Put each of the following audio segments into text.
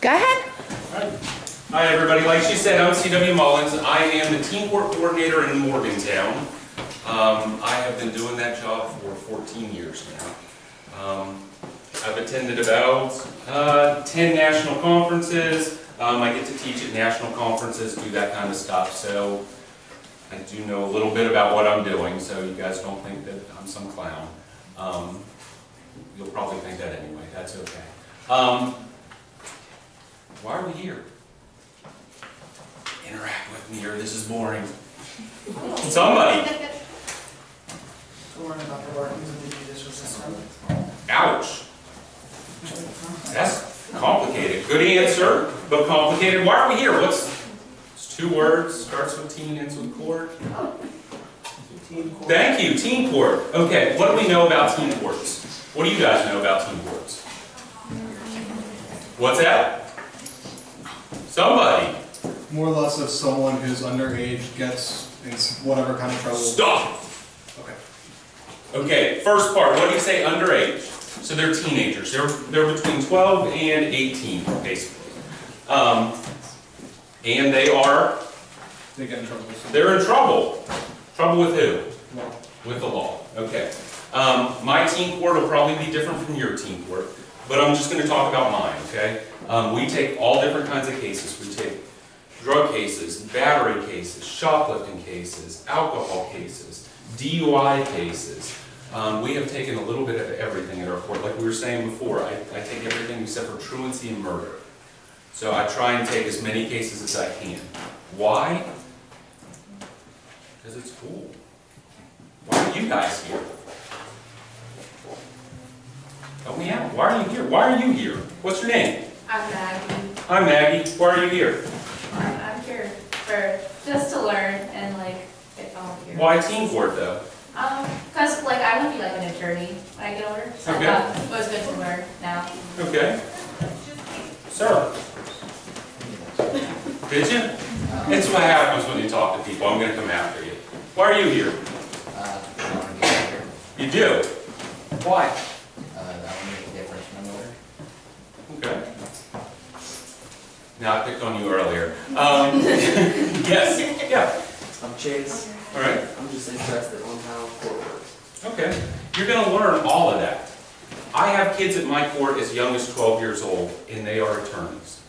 Go ahead. Hi everybody, like she said, I'm C.W. Mullins. I am the Teen Court Coordinator in Morgantown. I have been doing that job for 14 years now. I've attended about 10 national conferences. I get to teach at national conferences, do that kind of stuff, so I do know a little bit about what I'm doing, so you guys don't think that I'm some clown. You'll probably think that anyway, that's okay. Why are we here? Interact with me or this is boring. Somebody! To learn about the workings of the judicial system. Ouch! That's complicated. Good answer, but complicated. Why are we here? It's 2 words, starts with teen, ends with court. Teen court. Thank you, teen court. Okay, what do we know about teen courts? What do you guys know about teen courts? What's that? Somebody. More or less if someone who's underage gets in whatever kind of trouble. Stop! Okay. Okay, first part, what do you say underage? So they're teenagers. They're between 12 and 18, basically. And they They get in trouble. they're in trouble. Trouble with who? Well, With the law. Okay. My teen court will probably be different from your teen court, but I'm just going to talk about mine, okay? We take all different kinds of cases. We take drug cases, battery cases, shoplifting cases, alcohol cases, DUI cases. We have taken a little bit of everything at our court. Like we were saying before, I take everything except for truancy and murder. So I try and take as many cases as I can. Why? Because it's cool. Why are you guys here? Help me out. Why are you here? Why are you here? What's your name? I'm Maggie. I'm Maggie. Why are you here? I'm here for just to learn and get volunteer. Why teen court though? Because I want to be an attorney when I get older, so Okay. I thought it was good to learn now. Okay. Sir. Did you? It's what happens when you talk to people. I'm going to come after you. Why are you here? I want to get better. You do? Why? I want to make a difference in the world. Okay. Now I picked on you earlier. Yes. Yeah. I'm Chase. All right. I'm just interested on how court works. Okay. You're going to learn all of that. I have kids at my court as young as 12 years old, and they are attorneys.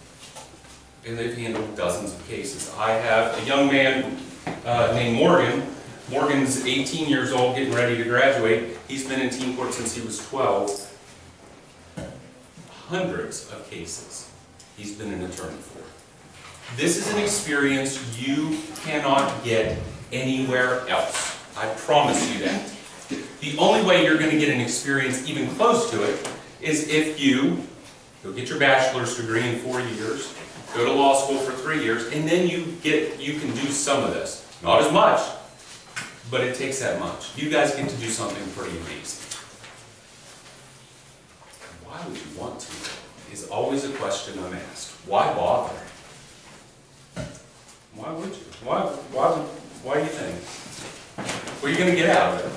And they've handled dozens of cases. I have a young man named Morgan. Morgan's 18 years old, getting ready to graduate. He's been in teen court since he was 12. Hundreds of cases he's been an attorney for. This is an experience you cannot get anywhere else. I promise you that. The only way you're going to get an experience even close to it is if you go get your bachelor's degree in 4 years, go to law school for 3 years, and then you can do some of this. Not as much, but it takes that much. You guys get to do something pretty amazing. Why would you want to? Is always a question I'm asked. Why bother? Why would you? Why do you think? What are you going to get out of it?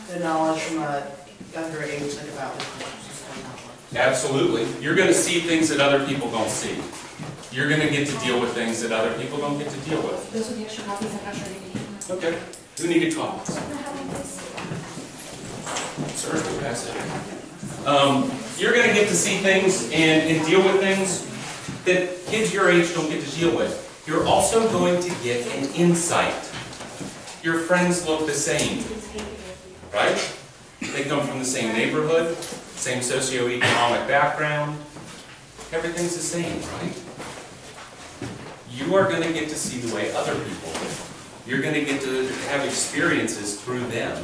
The knowledge from a younger age, about the court system. Absolutely. You're going to see things that other people don't see. You're going to get to deal with things that other people don't get to deal with. Those are the extra copies. I'm not sure you need. Okay. Who needed copies? Sir, who has it? You're going to get to see things and deal with things that kids your age don't get to deal with. You're also going to get an insight. Your friends look the same, right? They come from the same neighborhood, same socioeconomic background. Everything's the same, right? You are going to get to see the way other people live. You're going to get to have experiences through them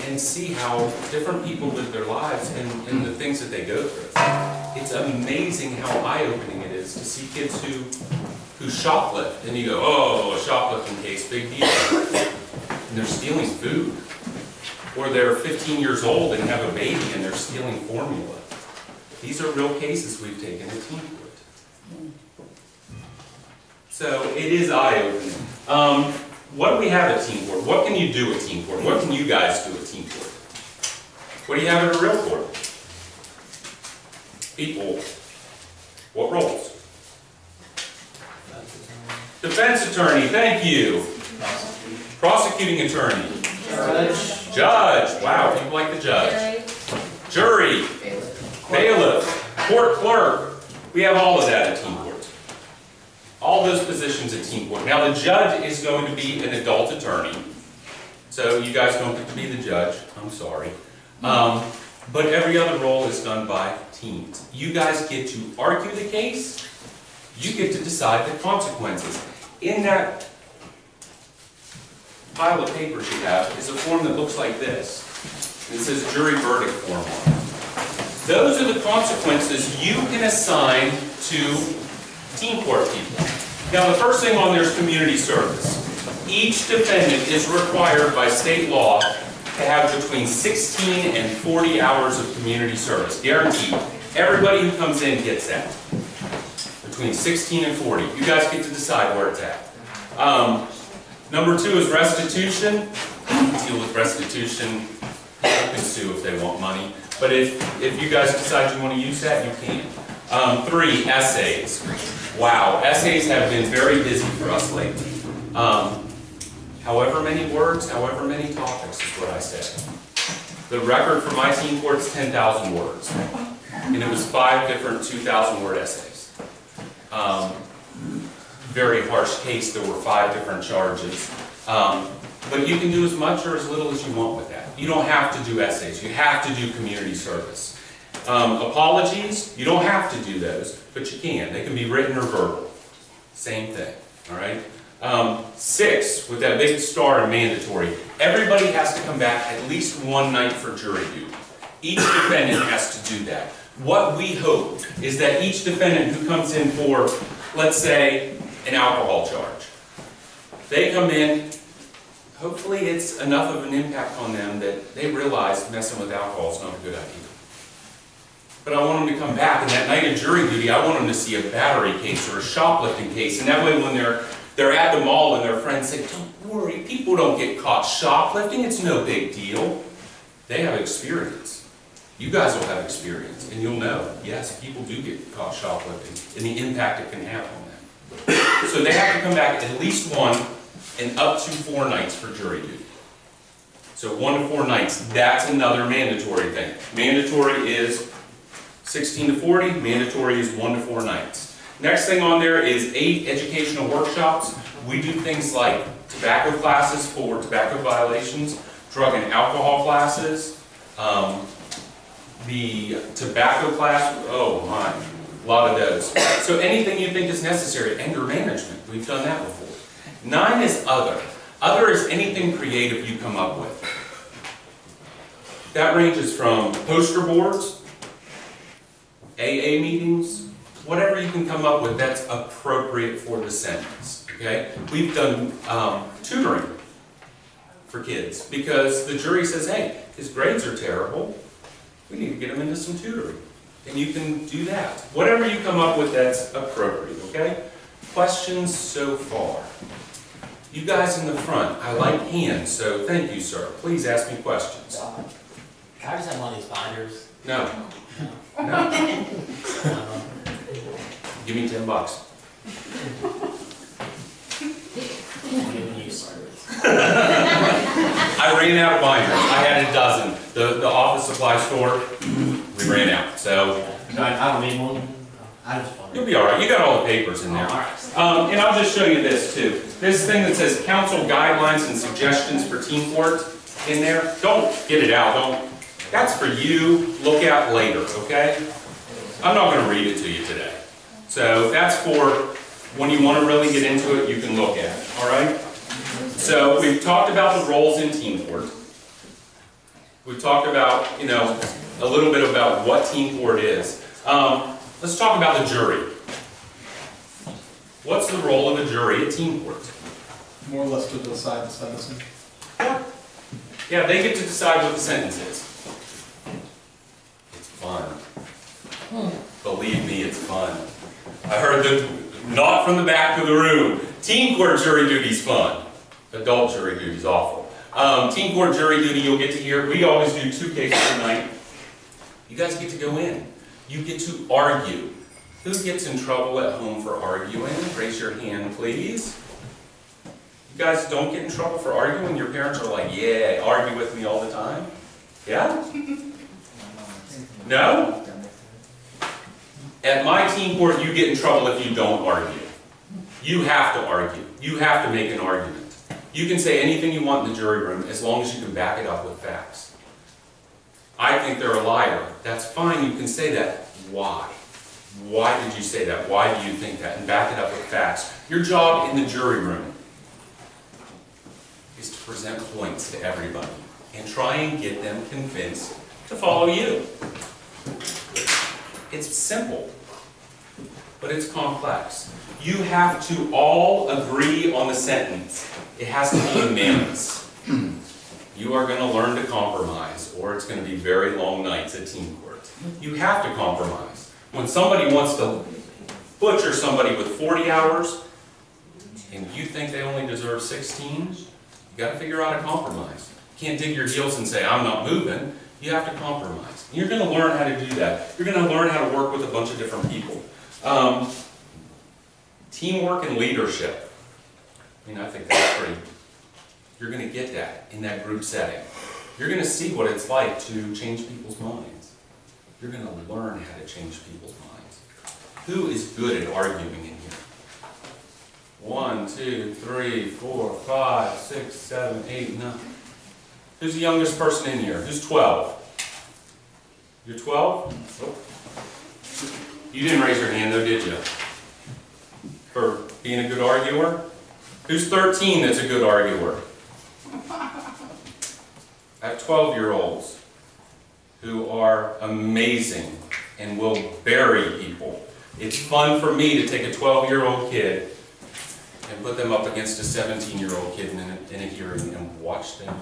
and see how different people live their lives and the things that they go through. It's amazing how eye-opening it is to see kids who shoplift, and you go, oh, a shoplifting case, big deal. And they're stealing food. Or they're 15 years old and have a baby and they're stealing formula. These are real cases we've taken at teen court. So it is eye-opening. What do we have at teen court? What can you do at teen court? What can you guys do at teen court? What do you have at a real court? People. What roles? Defense attorney, thank you. Prosecuting attorney. Judge, wow, people like the judge. Jury, bailiff, court clerk. We have all of that at teen court. All those positions at teen court. Now the judge is going to be an adult attorney. So you guys don't get to be the judge, I'm sorry. But every other role is done by teens. You guys get to argue the case. You get to decide the consequences. In that pile of papers you have is a form that looks like this. It says jury verdict form on it. Those are the consequences you can assign to teen court people. Now the first thing on there is community service. Each defendant is required by state law to have between 16 and 40 hours of community service. Guaranteed. Everybody who comes in gets that. Between 16 and 40. You guys get to decide where it's at. Number 2 is restitution. Deal with restitution. You can sue if they want money. But if you guys decide you want to use that, you can. 3, essays. Wow, essays have been very busy for us lately. However many words, however many topics is what I said. The record for my teen court is 10,000 words. And it was 5 different 2,000-word essays. Very harsh case, there were 5 different charges. But you can do as much or as little as you want with that. You don't have to do essays, you have to do community service. Apologies, you don't have to do those, but you can. They can be written or verbal. Same thing, all right? 6, with that big star and mandatory, everybody has to come back at least one night for jury duty. Each defendant has to do that. What we hope is that each defendant who comes in for, let's say, an alcohol charge, they come in, hopefully it's enough of an impact on them that they realize messing with alcohol is not a good idea. But I want them to come back, and that night of jury duty, I want them to see a battery case or a shoplifting case, and that way when they're at the mall and their friends say, don't worry, people don't get caught shoplifting, it's no big deal. They have experience. You guys will have experience, and you'll know, yes, people do get caught shoplifting, and the impact it can have on them. So they have to come back at least 1 and up to 4 nights for jury duty. So 1 to 4 nights, that's another mandatory thing. Mandatory is 16 to 40, mandatory is 1 to 4 nights. Next thing on there is 8 educational workshops. We do things like tobacco classes for tobacco violations, drug and alcohol classes, the tobacco class, oh my, a lot of those. So anything you think is necessary. Anger management, we've done that before. 9 is other. Other is anything creative you come up with. That ranges from poster boards, AA meetings, whatever you can come up with that's appropriate for the sentence, okay? We've done tutoring for kids because the jury says, hey, his grades are terrible. We need to get him into some tutoring. And you can do that. Whatever you come up with that's appropriate, okay? Questions so far? You guys in the front, I like hands, so thank you, sir. Please ask me questions. Can I just have one of these binders? No. No. Give me $10. I'm giving you service. I ran out of binders. I had a dozen. The office supply store, we ran out. So I don't need one. I just want. you'll be all right. You got all the papers in there. And I'll just show you this too. This thing that says council guidelines and suggestions for teen court in there. Don't get it out. Don't. That's for you. Look at later. Okay. I'm not going to read it to you today. So that's for when you want to really get into it, you can look at it, all right? So we've talked about the roles in teen court. We've talked about, a little bit about what teen court is. Let's talk about the jury. What's the role of a jury at teen court? More or less to decide the sentencing. Yeah, they get to decide what the sentence is. It's fun. Believe me, it's fun. I heard not from the back of the room. Teen court jury duty's fun. Adult jury duty's awful. Teen court jury duty, you'll get to hear, we always do 2 cases a night. You guys get to go in. You get to argue. Who gets in trouble at home for arguing? Raise your hand, please. You guys don't get in trouble for arguing? Your parents are like, yeah, argue with me all the time? Yeah? No? At my team court, you get in trouble if you don't argue. You have to argue. You have to make an argument. You can say anything you want in the jury room as long as you can back it up with facts. I think they're a liar. That's fine, you can say that. Why? Why did you say that? Why do you think that? And back it up with facts. Your job in the jury room is to present points to everybody and try and get them convinced to follow you. It's simple, but it's complex. You have to all agree on the sentence. It has to be unanimous. You are going to learn to compromise, or it's going to be very long nights at team court. You have to compromise. When somebody wants to butcher somebody with 40 hours, and you think they only deserve 16, you got to figure out a compromise. You can't dig your heels and say, I'm not moving. You have to compromise. And you're going to learn how to do that. You're going to learn how to work with a bunch of different people. Teamwork and leadership. I mean, I think that's pretty, you're going to get that in that group setting. You're going to see what it's like to change people's minds. You're going to learn how to change people's minds. Who is good at arguing in here? 1, 2, 3, 4, 5, 6, 7, 8, 9. Who's the youngest person in here? Who's 12? You're 12? Oh. You didn't raise your hand though, did you? For being a good arguer? Who's 13 that's a good arguer? I have 12-year-olds who are amazing and will bury people. It's fun for me to take a 12-year-old kid and put them up against a 17-year-old kid in a hearing and watch them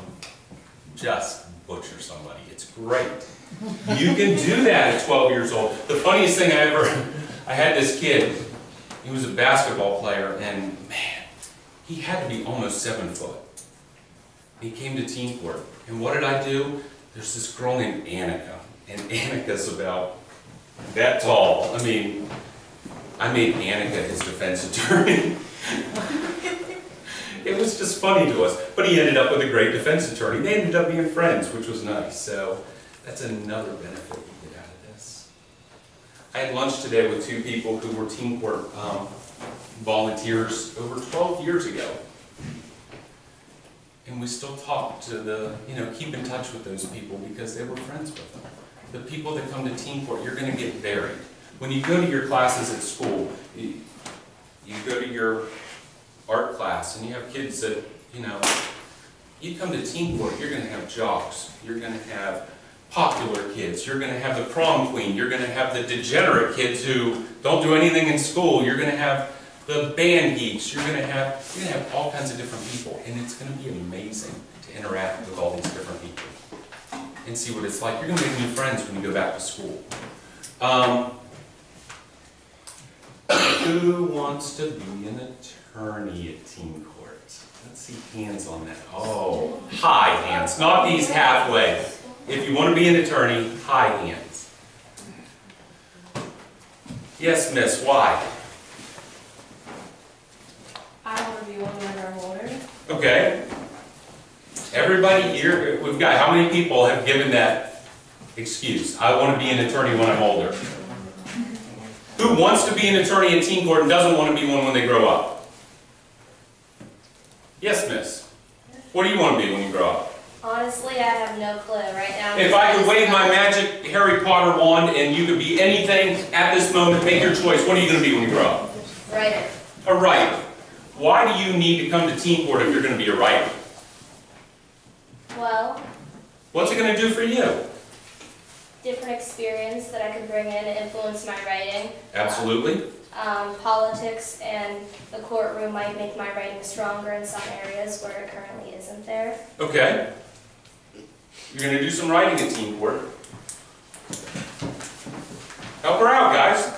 just butcher somebody. It's great. You can do that at 12 years old. The funniest thing I had this kid, he was a basketball player, and man, he had to be almost 7 foot. He came to team court, and what did I do? There's this girl named Annika, and Annika's about that tall. I mean, I made Annika his defense attorney. It was just funny to us, but he ended up with a great defense attorney. They ended up being friends, which was nice. So that's another benefit you get out of this. I had lunch today with 2 people who were team court volunteers over 12 years ago. And we still talk to keep in touch with those people because they were friends with them. The people that come to team court, you're going to get varied. When you go to your classes at school, you go to your art class and you have kids that, you come to team court, you're going to have jocks, you're going to have popular kids, you're going to have the prom queen, you're going to have the degenerate kids who don't do anything in school, you're going to have the band geeks, you're going to have all kinds of different people, and it's going to be amazing to interact with all these different people and see what it's like. You're going to make new friends when you go back to school. Who wants to be an attorney at team court? Let's see hands on that. Oh, high hands, not these halfway. If you want to be an attorney, high hands. Yes, miss, why? I want to be one when I'm older. Okay. Everybody here, we've got, how many people have given that excuse? I want to be an attorney when I'm older. Who wants to be an attorney in team court and doesn't want to be one when they grow up? Yes, miss. What do you want to be when you grow up? Honestly, I have no clue right now. If I could wave my magic Harry Potter wand and you could be anything at this moment, make your choice, what are you going to be when you grow up? Writer. A writer. Why do you need to come to team court if you're going to be a writer? Well, What's it going to do for you? different experience that I could bring in and influence my writing. Absolutely. Politics and the courtroom might make my writing stronger in some areas where it currently isn't there. Okay. You're going to do some writing at team court. Help her out, guys.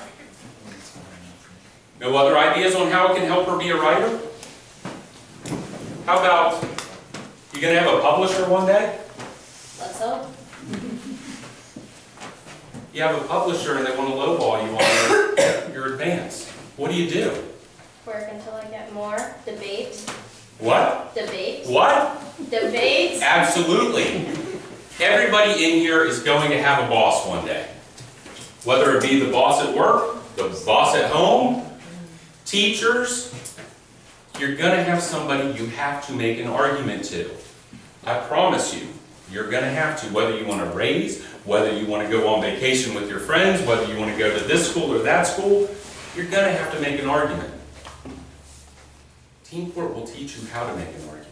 No other ideas on how it can help her be a writer? How about, you going to have a publisher one day? Let's hope. You have a publisher and they want to lowball you on your advance. What do? Work until I get more. Debate. What? Debate. What? Debate. Absolutely. Everybody in here is going to have a boss one day. Whether it be the boss at work, the boss at home, teachers, you're going to have somebody you have to make an argument to. I promise you, you're going to have to, whether you want to raise, whether you want to go on vacation with your friends, whether you want to go to this school or that school, you're going to have to make an argument. Team Court will teach you how to make an argument.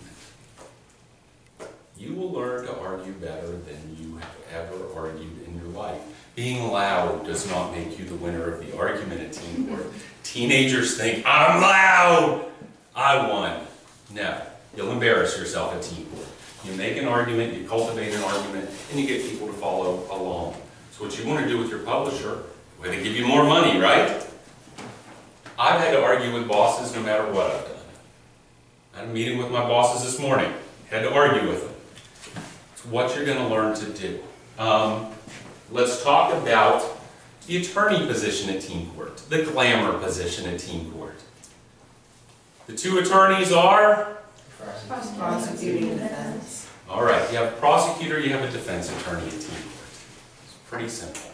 You will learn to argue better than you have ever argued in your life. Being loud does not make you the winner of the argument at Team Court. Teenagers think, I'm loud, I won. No, you'll embarrass yourself at Team Court. You make an argument, you cultivate an argument, and you get people to follow along. So what you want to do with your publisher, well, they give you more money, right? I've had to argue with bosses no matter what I've done. I had a meeting with my bosses this morning. Had to argue with them. It's what you're going to learn to do. Let's talk about the attorney position at Team Court, the glamour position at Team Court. The two attorneys are? Prosecuting and defense. All right, you have a prosecutor, you have a defense attorney at Team Court. It's pretty simple.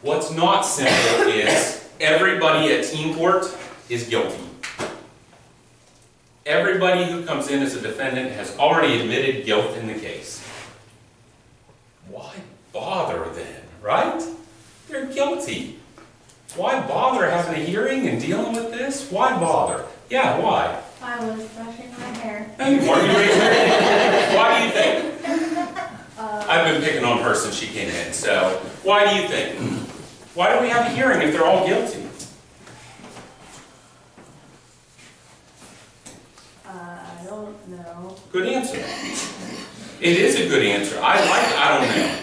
What's not simple is everybody at Team Court is guilty. Everybody who comes in as a defendant has already admitted guilt in the case. Why bother then, right? They're guilty. Why bother having a hearing and dealing with this? Why bother? Yeah, why? I was brushing my hair. No, you weren't. You raised your hand. Why do you think? I've been picking on her since she came in, so why do you think? Why do we have a hearing if they're all guilty? I don't know. Good answer. It is a good answer. I don't know.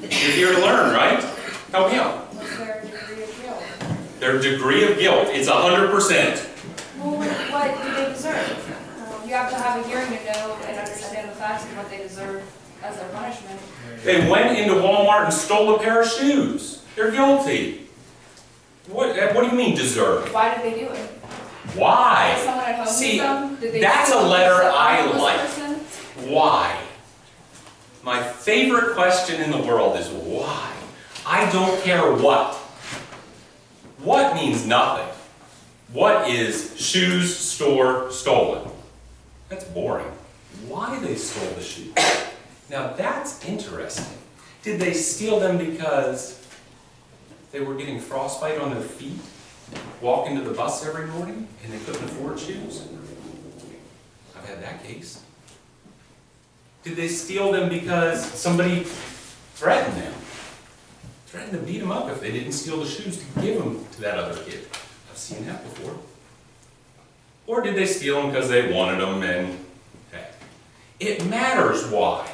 You're here to learn, right? Help me out. What's their degree of guilt? Their degree of guilt, it's 100%. Well, what do they deserve? You have to have a hearing to know and understand the facts of what they deserve as their punishment. They went into Walmart and stole a pair of shoes. They're guilty. What do you mean deserve? Why did they do it? Why? Did someone at home See, do them? Did they that's steal a letter from I homeless like. person? Why? My favorite question in the world is why? I don't care what. What means nothing. What is shoes store stolen? That's boring. Why they stole the shoes? Now that's interesting. Did they steal them because they were getting frostbite on their feet, walking to the bus every morning, and they couldn't afford shoes? I've had that case. Did they steal them because somebody threatened them? Threatened to beat them up if they didn't steal the shoes to give them to that other kid? I've seen that before. Or did they steal them because they wanted them and, hey, it matters why.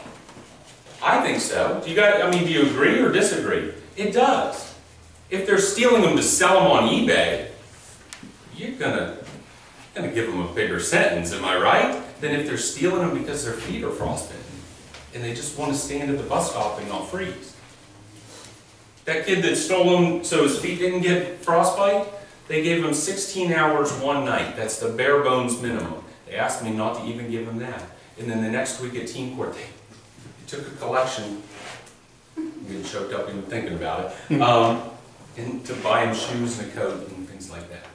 I think so. Do you agree or disagree? It does. If they're stealing them to sell them on eBay, you're gonna give them a bigger sentence, am I right? Than if they're stealing them because their feet are frostbitten and they just want to stand at the bus stop and not freeze. That kid that stole them so his feet didn't get frostbite, they gave him 16 hours one night. That's the bare bones minimum. They asked me not to even give him that. And then the next week at Team Court, they took a collection, I'm getting choked up even thinking about it, and to buy him shoes and a coat and things like that.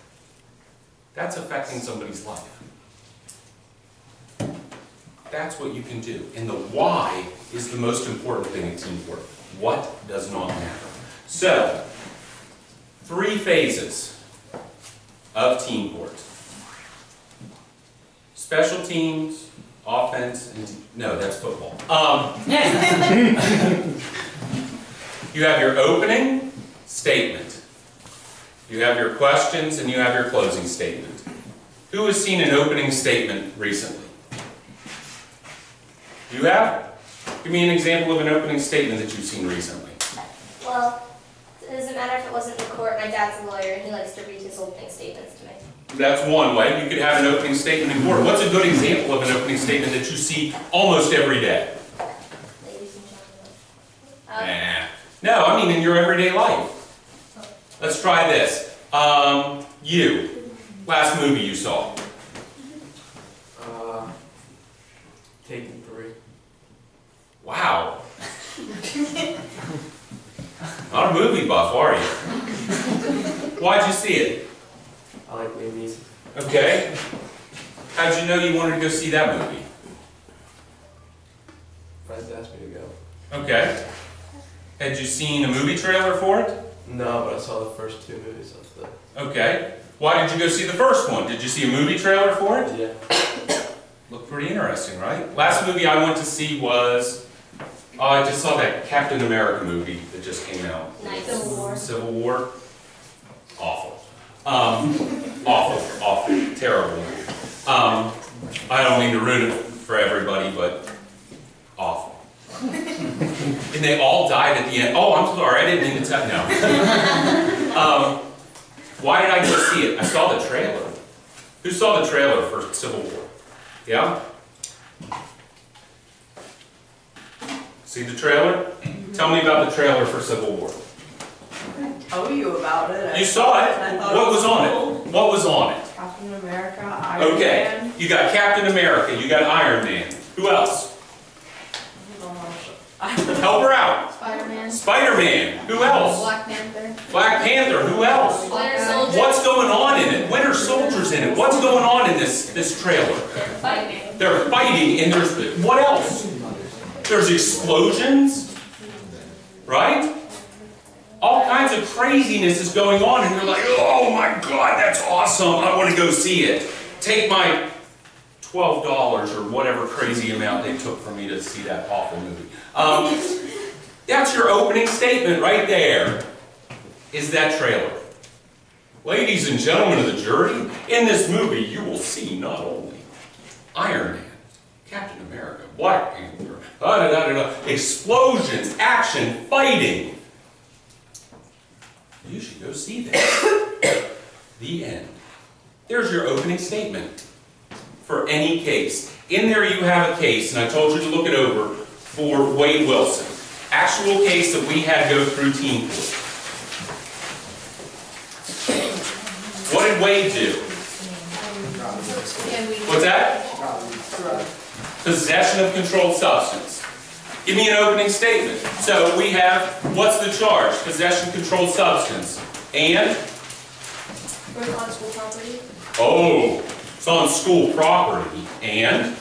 That's affecting somebody's life. That's what you can do. And the why is the most important thing in Team Court. What does not matter. So, 3 phases of Team Court. Special teams, offense, and no, that's football. You have your opening statement. You have your questions, and you have your closing statement. Who has seen an opening statement recently? You have? Give me an example of an opening statement that you've seen recently. Well, it doesn't matter if it wasn't in court. My dad's a lawyer and he likes to read his opening statements to me. That's one way. You could have an opening statement in court. What's a good example of an opening statement that you see almost every day? Ladies and gentlemen. No, I mean in your everyday life. Let's try this. You. Last movie you saw. Taken 3. Wow. Not a movie buff, are you? Why'd you see it? I like Liam Neeson. Okay. How'd you know you wanted to go see that movie? Friends asked me to go. Okay. Had you seen a movie trailer for it? No, but I saw the first 2 movies of the. Okay. Why did you go see the first one? Did you see a movie trailer for it? Yeah. Looked pretty interesting, right? Last movie I went to see was, I just saw that Captain America movie that just came out. Nice. Civil War. Civil War. Awful. Awful, terrible. I don't mean to ruin it for everybody, but awful. And they all died at the end. Oh, I'm sorry, I didn't mean to tell. No. Why did I go see it? I saw the trailer. Who saw the trailer for Civil War? Yeah? See the trailer? Tell me about the trailer for Civil War. Tell you about it. You saw it. I thought What was on cool. it? What was on it? Captain America, Iron Okay. Man. You got Captain America, you got Iron Man. Who else? Help her out. Spider-Man. Spider-Man. Who else? Black Panther. Black Panther. Who else? Winter Soldier. What's going on in it? Winter Soldier's in it. What's going on in this trailer? They're fighting. They're fighting, and there's what else? There's explosions, right? All kinds of craziness is going on, and you're like, oh my God, that's awesome! I want to go see it. Take my $12 or whatever crazy amount they took for me to see that awful movie. That's your opening statement right there. Is that trailer? Ladies and gentlemen of the jury, in this movie you will see not only Iron Man, Captain America, Black Panther, explosions, action, fighting. You should go see that. The end. There's your opening statement for any case. In there you have a case, and I told you to look it over, for Wade Wilson. Actual case that we had to go through teen court. What did Wade do? What's that? Possession of controlled substance. Give me an opening statement. So we have, what's the charge? Possession of controlled substance. And? Work on school property. Oh, it's on school property. And?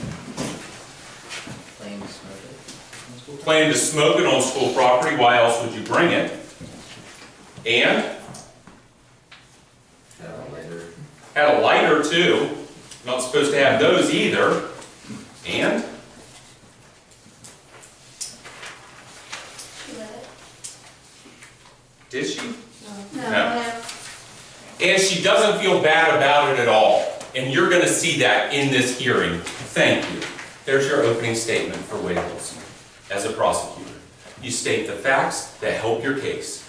Claim to smoke Plan to smoke it on school it on school property. Why else would you bring it? And? Had a lighter too. Not supposed to have those either. And? Did she? No. And she doesn't feel bad about it at all. And you're going to see that in this hearing. Thank you. There's your opening statement for Wade Wilson as a prosecutor. You state the facts that help your case.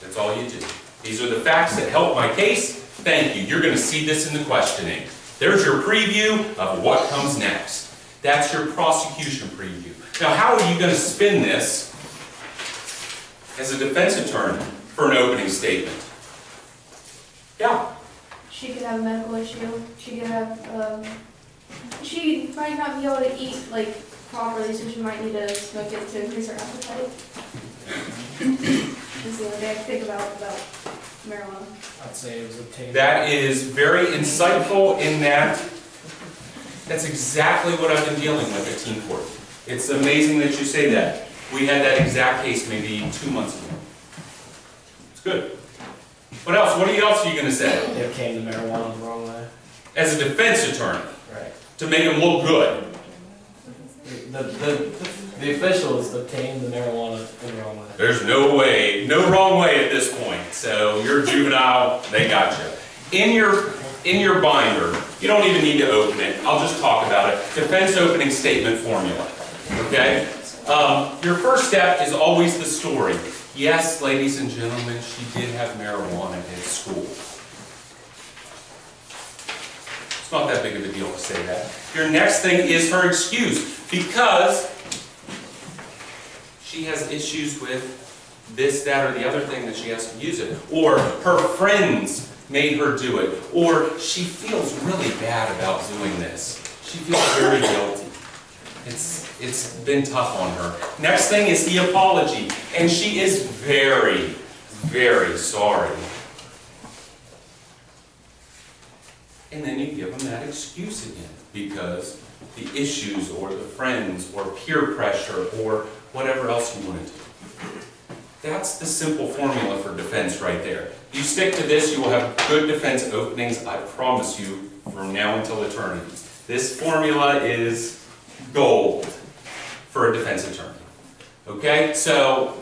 That's all you do. These are the facts that help my case. Thank you. You're going to see this in the questioning. There's your preview of what comes next. That's your prosecution preview. Now, how are you going to spin this as a defense attorney for an opening statement? Yeah. She could have a medical issue. She could have, she might not be able to eat like properly, so she might need to smoke it to increase her appetite. That's the only thing I can think about marijuana. I'd say it was obtained. That is very insightful in that that's exactly what I've been dealing with at teen court. It's amazing that you say that. We had that exact case maybe 2 months ago. It's good. What else? What else are you going to say? They obtained the marijuana the wrong way. As a defense attorney, Right. to make him look good. The officials obtained the marijuana the wrong way. There's no way, no wrong way at this point. So you're a juvenile, they got you. In your binder, you don't even need to open it. I'll just talk about it. Defense opening statement formula. Okay? Your first step is always the story. Yes, ladies and gentlemen, she did have marijuana at school. It's not that big of a deal to say that. Your next thing is her excuse, because she has issues with this, that, or the other thing that she has to use it. Or her friends made her do it. Or she feels really bad about doing this. She feels very guilty. It's been tough on her. Next thing is the apology. And she is very, very sorry. And then you give them that excuse again because the issues or the friends or peer pressure or whatever else you want to do. That's the simple formula for defense right there. You stick to this, you will have good defense openings, I promise you, from now until eternity. This formula is gold for a defense attorney. Okay, so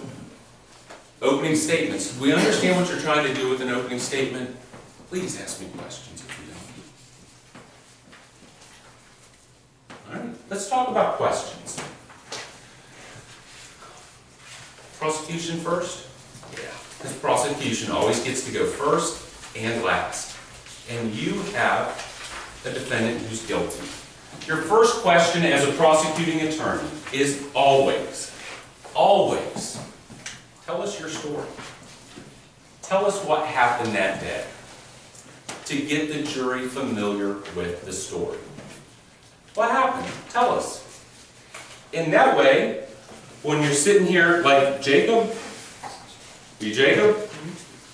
opening statements. We understand what you're trying to do with an opening statement. Please ask me questions if you don't. All right, let's talk about questions. Prosecution first? Yeah. Because prosecution always gets to go first and last. And you have a defendant who's guilty. Your first question as a prosecuting attorney is always, tell us your story. Tell us what happened that day to get the jury familiar with the story. What happened? Tell us. In that way, when you're sitting here like Jacob,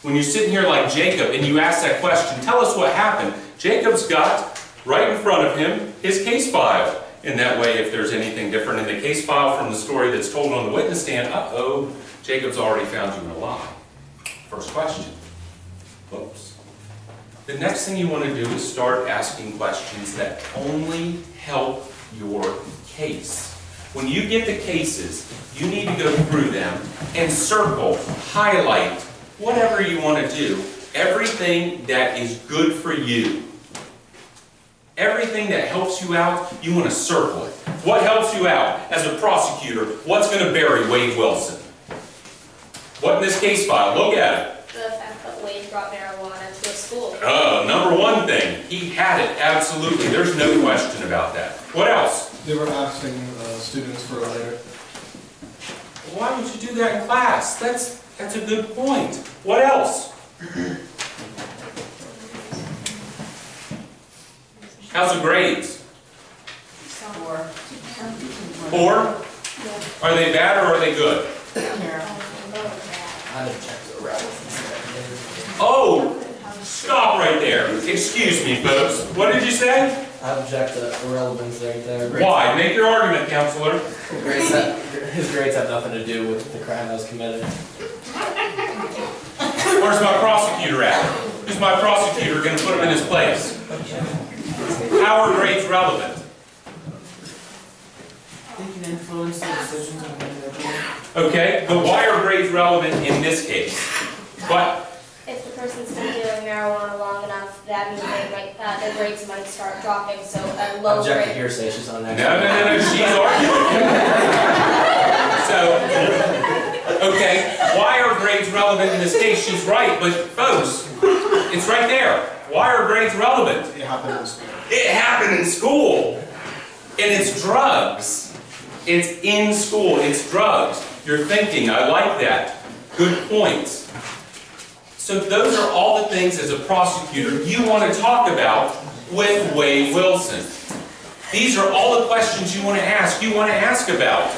when you're sitting here like Jacob and you ask that question, tell us what happened. Jacob's got right in front of him his case file. In that way, if there's anything different in the case file from the story that's told on the witness stand, uh-oh, Jacob's already found you in a lie. First question. Whoops. The next thing you want to do is start asking questions that only help your case. When you get the cases, you need to go through them and circle, highlight, whatever you want to do, everything that is good for you. Everything that helps you out, you want to circle it. What helps you out as a prosecutor? What's going to bury Wade Wilson? What in this case file? Look at it. The fact that Wade brought marijuana to a school. Number one thing, he had it, absolutely. There's no question about that. What else? They were asking students for a lighter. Why would you do that in class? That's a good point. What else? How's the grades? 4. 4? Are they bad or are they good? I object to irrelevance. Oh, stop right there. Excuse me, folks. What did you say? I object to irrelevance right there. Why? Make your argument, counselor. His grades have nothing to do with the crime that was committed. Where's my prosecutor at? Who's my prosecutor going to put him in his place? How are grades relevant? They can influence the decisions of an individual. Okay, but why are grades relevant in this case? What? If the person's been dealing marijuana long enough, that means they might, their grades might start dropping, so a low Object to grade. hearsay, she's on that. No, she's arguing. So, okay, why are grades relevant in this case? She's right, but folks, it's right there. Why are grades relevant? It happened in school. It happened in school. And it's drugs. It's in school. It's drugs. You're thinking, I like that. Good points. So those are all the things as a prosecutor you want to talk about with Wade Wilson. These are all the questions you want to ask. You want to ask about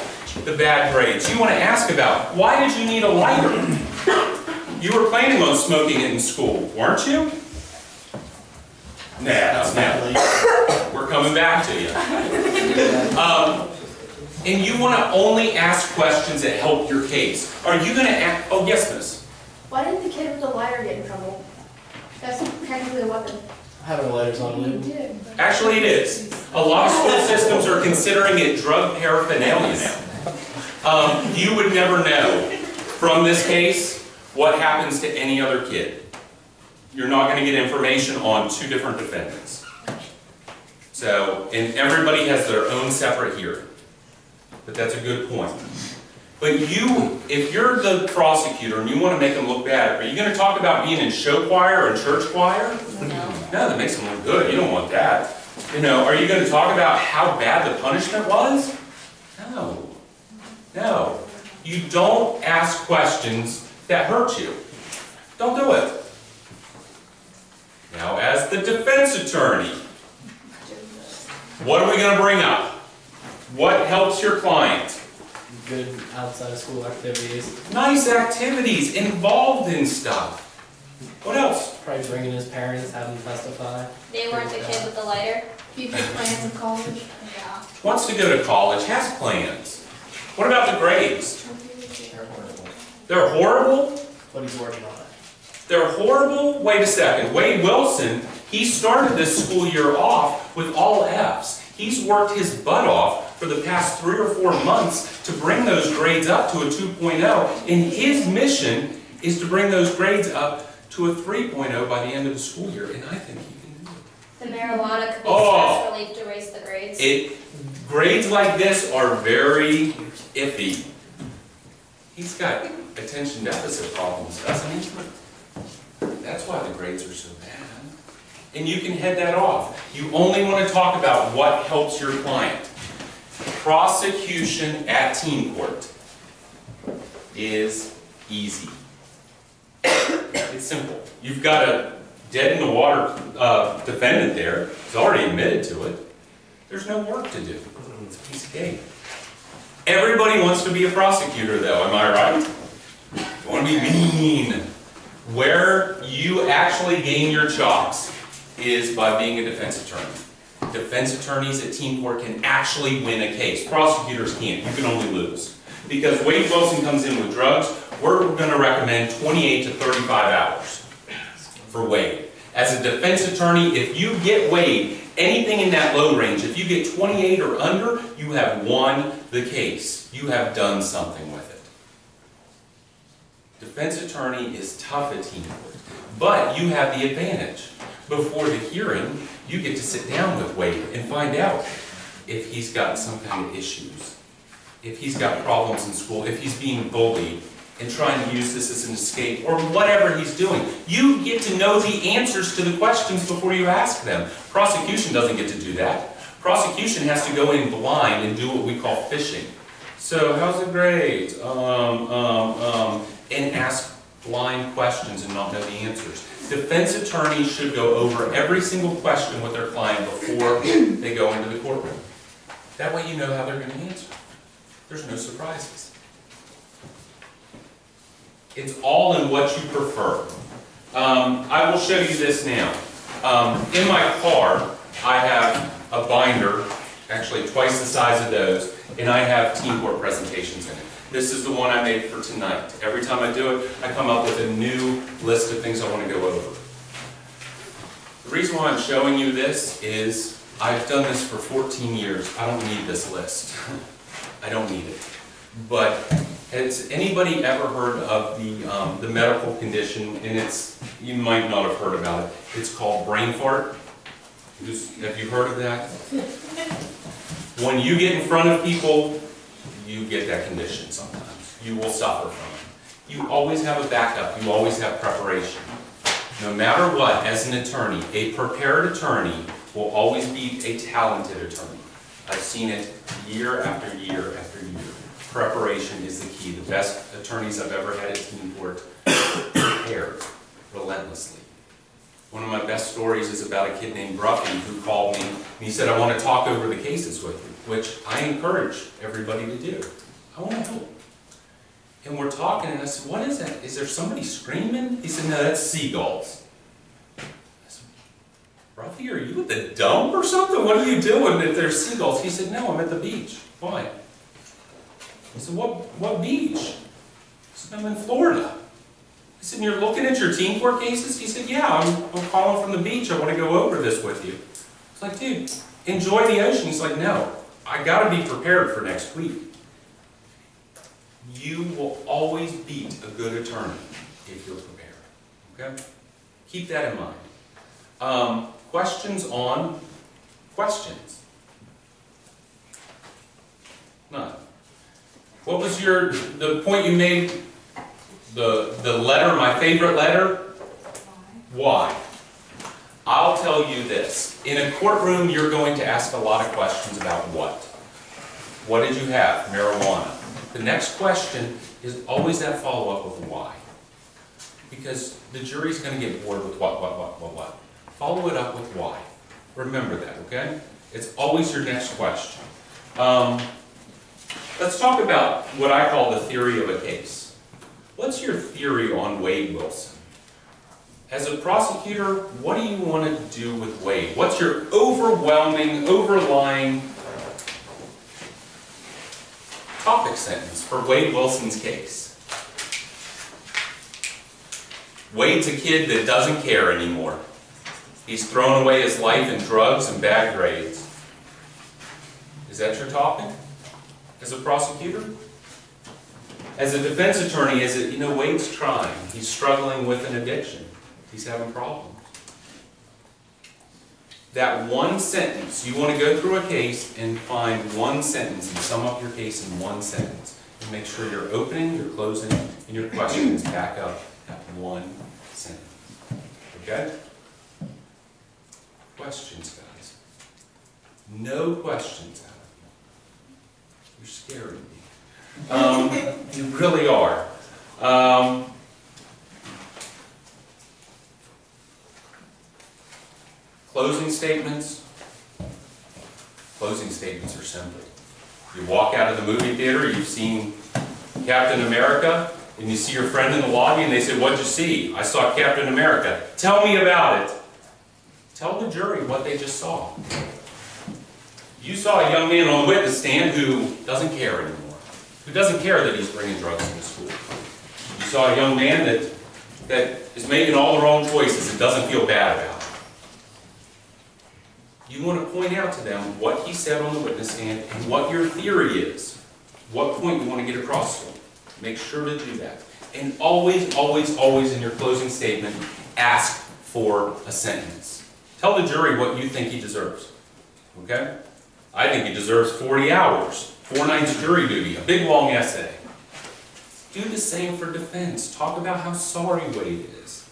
the bad grades. You want to ask about, why did you need a lighter? You were planning on smoking it in school, weren't you? No. We're coming back to you. And you want to only ask questions that help your case. Are you going to ask, oh yes, miss. Why didn't the kid with the lighter get in trouble? That's technically a weapon. Having a lighter's on He loop. did. Actually it is. A lot of school systems are considering it drug paraphernalia now. You would never know from this case what happens to any other kid. You're not going to get information on 2 different defendants. So, and everybody has their own separate hearing. But that's a good point. But you, if you're the prosecutor and you want to make them look bad, are you going to talk about being in show choir or church choir? No, that makes them look good. You don't want that. You know, are you going to talk about how bad the punishment was? No. No. You don't ask questions that hurt you. Don't do it. Now, as the defense attorney, what are we going to bring up? What helps your client? Good outside of school activities. Nice activities, involved in stuff. What else? Probably bringing his parents, have them testify. They weren't the kid with the lighter? Future plans in college. Yeah. Wants to go to college, has plans. What about the grades? They're horrible. They're horrible? But he's working on it. They're horrible? Wait a second. Wade Wilson, he started this school year off with all Fs. He's worked his butt off for the past 3 or 4 months to bring those grades up to a 2.0, and his mission is to bring those grades up to a 3.0 by the end of the school year, and I think he can do it. The marijuana could be Oh. stress relief to raise the grades. Grades like this are very iffy. He's got attention deficit problems, doesn't he? That's why the grades are so bad. And you can head that off. You only want to talk about what helps your client. Prosecution at teen court is easy. It's simple. You've got a dead-in-the-water defendant there. He's already admitted to it. There's no work to do. It's a piece of cake. Everybody wants to be a prosecutor, though. Am I right? You want to be mean. Where you actually gain your chops is by being a defense attorney. Defense attorneys at teen court can actually win a case. Prosecutors can't. You can only lose. Because Wade Wilson comes in with drugs, we're going to recommend 28 to 35 hours for Wade. As a defense attorney, if you get Wade anything in that low range, if you get 28 or under, you have won the case. You have done something with it. Defense attorney is tough at teen court, but you have the advantage. Before the hearing, you get to sit down with Wade and find out if he's got some kind of issues, if he's got problems in school, if he's being bullied, and trying to use this as an escape, or whatever he's doing. You get to know the answers to the questions before you ask them. Prosecution doesn't get to do that. Prosecution has to go in blind and do what we call fishing. So, how's the grades? And ask blind questions and not know the answers. Defense attorneys should go over every single question with their client before they go into the courtroom. That way you know how they're going to answer. There's no surprises. It's all in what you prefer. I will show you this now. In my car, I have a binder, actually twice the size of those, and I have teen court presentations in it. This is the one I made for tonight. Every time I do it, I come up with a new list of things I want to go over. The reason why I'm showing you this is I've done this for 14 years. I don't need this list. I don't need it. But has anybody ever heard of the medical condition, and you might not have heard about it. It's called brain fart. Have you heard of that? When you get in front of people, you get that condition sometimes. You will suffer from it. You always have a backup. You always have preparation. No matter what, as an attorney, a prepared attorney will always be a talented attorney. I've seen it year after year after year. Preparation is the key. The best attorneys I've ever had at teen court prepared relentlessly. One of my best stories is about a kid named Bruffy who called me and he said, I want to talk over the cases with you, which I encourage everybody to do. I want to help. And we're talking and I said, what is that? Is there somebody screaming? He said, no, that's seagulls. I said, Bruffy, are you at the dump or something? What are you doing if there's seagulls? He said, no, I'm at the beach. Why? I said, what beach? He said, I'm in Florida. I said, you're looking at your teen court cases? He said, yeah, I'm calling from the beach. I want to go over this with you. I was like, dude, enjoy the ocean. He's like, no, I got to be prepared for next week. You will always beat a good attorney if you're prepared. Okay? Keep that in mind. Questions on questions? None. What was the point you made? The letter, my favorite letter? Why? I'll tell you this. In a courtroom, you're going to ask a lot of questions about what? What did you have? Marijuana. the next question is always that follow-up with why. Because the jury's going to get bored with what. Follow it up with why. Remember that, okay? It's always your next question. Let's talk about what I call the theory of a case. What's your theory on Wade Wilson? As a prosecutor, what do you want to do with Wade? What's your overwhelming, overlying topic sentence for Wade Wilson's case? Wade's a kid that doesn't care anymore. He's thrown away his life in drugs and bad grades. Is that your topic as a prosecutor? As a defense attorney, is it, Wade's trying. He's struggling with an addiction. He's having problems. That one sentence, you want to go through a case and find one sentence and sum up your case in one sentence. And make sure your opening, your closing, and your questions back up at one sentence. Okay? Questions, guys. No questions out of you. You're scaring me. You really are. Closing statements. Closing statements are simple. You walk out of the movie theater, you've seen Captain America, and you see your friend in the lobby and they say, "What'd you see?" "I saw Captain America." "Tell me about it." Tell the jury what they just saw. You saw a young man on the witness stand who doesn't care anymore. Who doesn't care that he's bringing drugs into school. You saw a young man that is making all the wrong choices and doesn't feel bad about it. You want to point out to them what he said on the witness stand and what your theory is. What point you want to get across to them. Make sure to do that. And always, always, always in your closing statement, ask for a sentence. Tell the jury what you think he deserves. Okay? I think he deserves 40 hours, 4 nights jury duty, a big long essay. Do the same for defense. Talk about how sorry Wade is.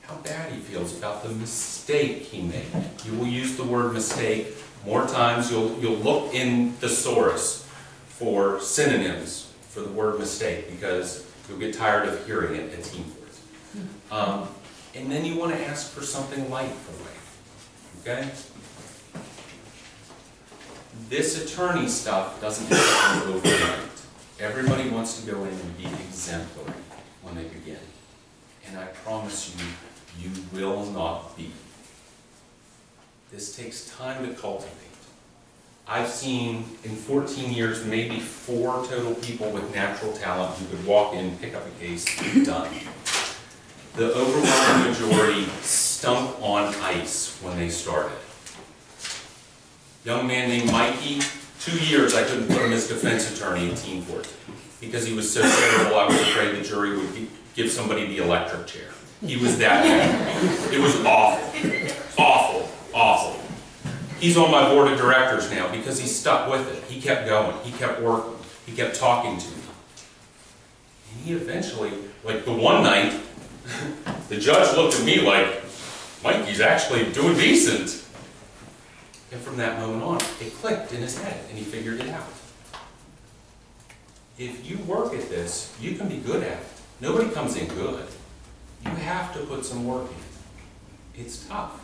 How bad he feels about the mistake he made. You will use the word mistake more times. You'll look in thesaurus for synonyms for the word mistake because you'll get tired of hearing it at team court. And then you want to ask for something light for Wade. Okay? This attorney stuff doesn't happen overnight. Everybody wants to go in and be exemplary when they begin. And I promise you, you will not be. This takes time to cultivate. I've seen in 14 years maybe 4 total people with natural talent who could walk in, pick up a case, and done. The overwhelming majority stunk on ice when they started. Young man named Mikey, 2 years I couldn't put him as defense attorney in teen court because he was so terrible I was afraid the jury would give somebody the electric chair. He was that bad. It was awful. Awful. Awful. He's on my board of directors now because he stuck with it. He kept going. He kept working. He kept talking to me. And he eventually, like the one night, the judge looked at me like, Mikey's actually doing decent. And from that moment on, it clicked in his head and he figured it out. If you work at this, you can be good at it. Nobody comes in good. You have to put some work in. It's tough.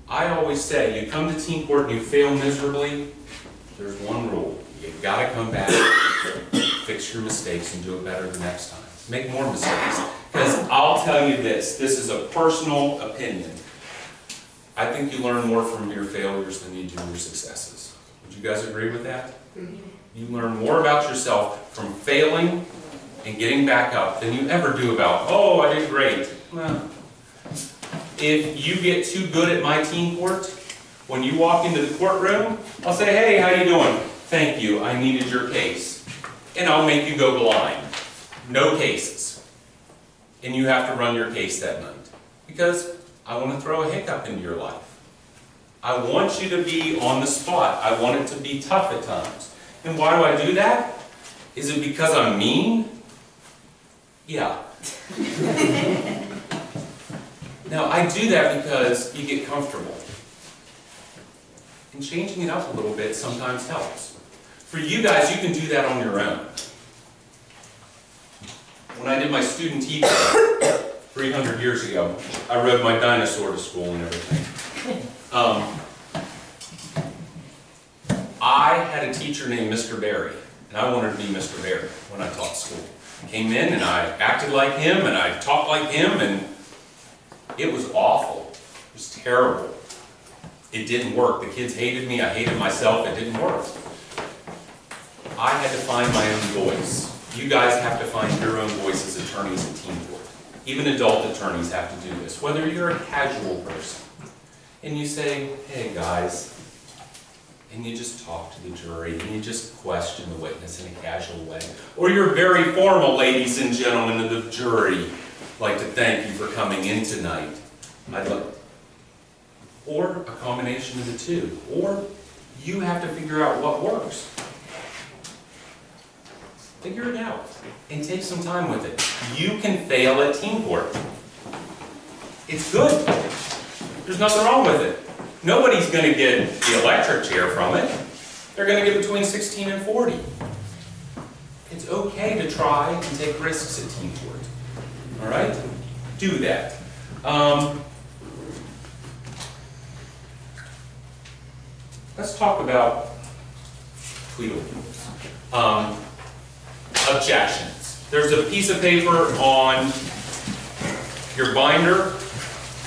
I always say, you come to teen court and you fail miserably, there's one rule. You've got to come back, fix your mistakes, and do it better the next time. Make more mistakes. Because I'll tell you this is a personal opinion. I think you learn more from your failures than you do your successes. Would you guys agree with that? You learn more about yourself from failing and getting back up than you ever do about, oh, I did great. Well, if you get too good at my teen court, when you walk into the courtroom, I'll say, hey, how you doing? Thank you, I needed your case. And I'll make you go blind. No cases. And you have to run your case that night. Because I want to throw a hiccup into your life. I want you to be on the spot. I want it to be tough at times. And why do I do that? Is it because I'm mean? Yeah. Now, I do that because you get comfortable. And changing it up a little bit sometimes helps. For you guys, you can do that on your own. When I did my student teaching 300 years ago, I rode my dinosaur to school and everything. I had a teacher named Mr. Barry, and I wanted to be Mr. Barry when I taught school. I came in and I acted like him and I talked like him, and it was awful. It was terrible. It didn't work. The kids hated me. I hated myself. It didn't work. I had to find my own voice. You guys have to find your own voice as attorneys in teen court. Even adult attorneys have to do this. Whether you're a casual person and you say, hey guys, and you just talk to the jury and you just question the witness in a casual way. Or you're very formal, ladies and gentlemen of the jury. I'd like to thank you for coming in tonight. Or a combination of the two. Or you have to figure out what works. Figure it out and take some time with it. You can fail at teen court. It's good. There's nothing wrong with it. Nobody's going to get the electric chair from it. They're going to get between 16 and 40. It's okay to try and take risks at teen court. All right? Do that. Let's talk about plea deals. Objections. There's a piece of paper on your binder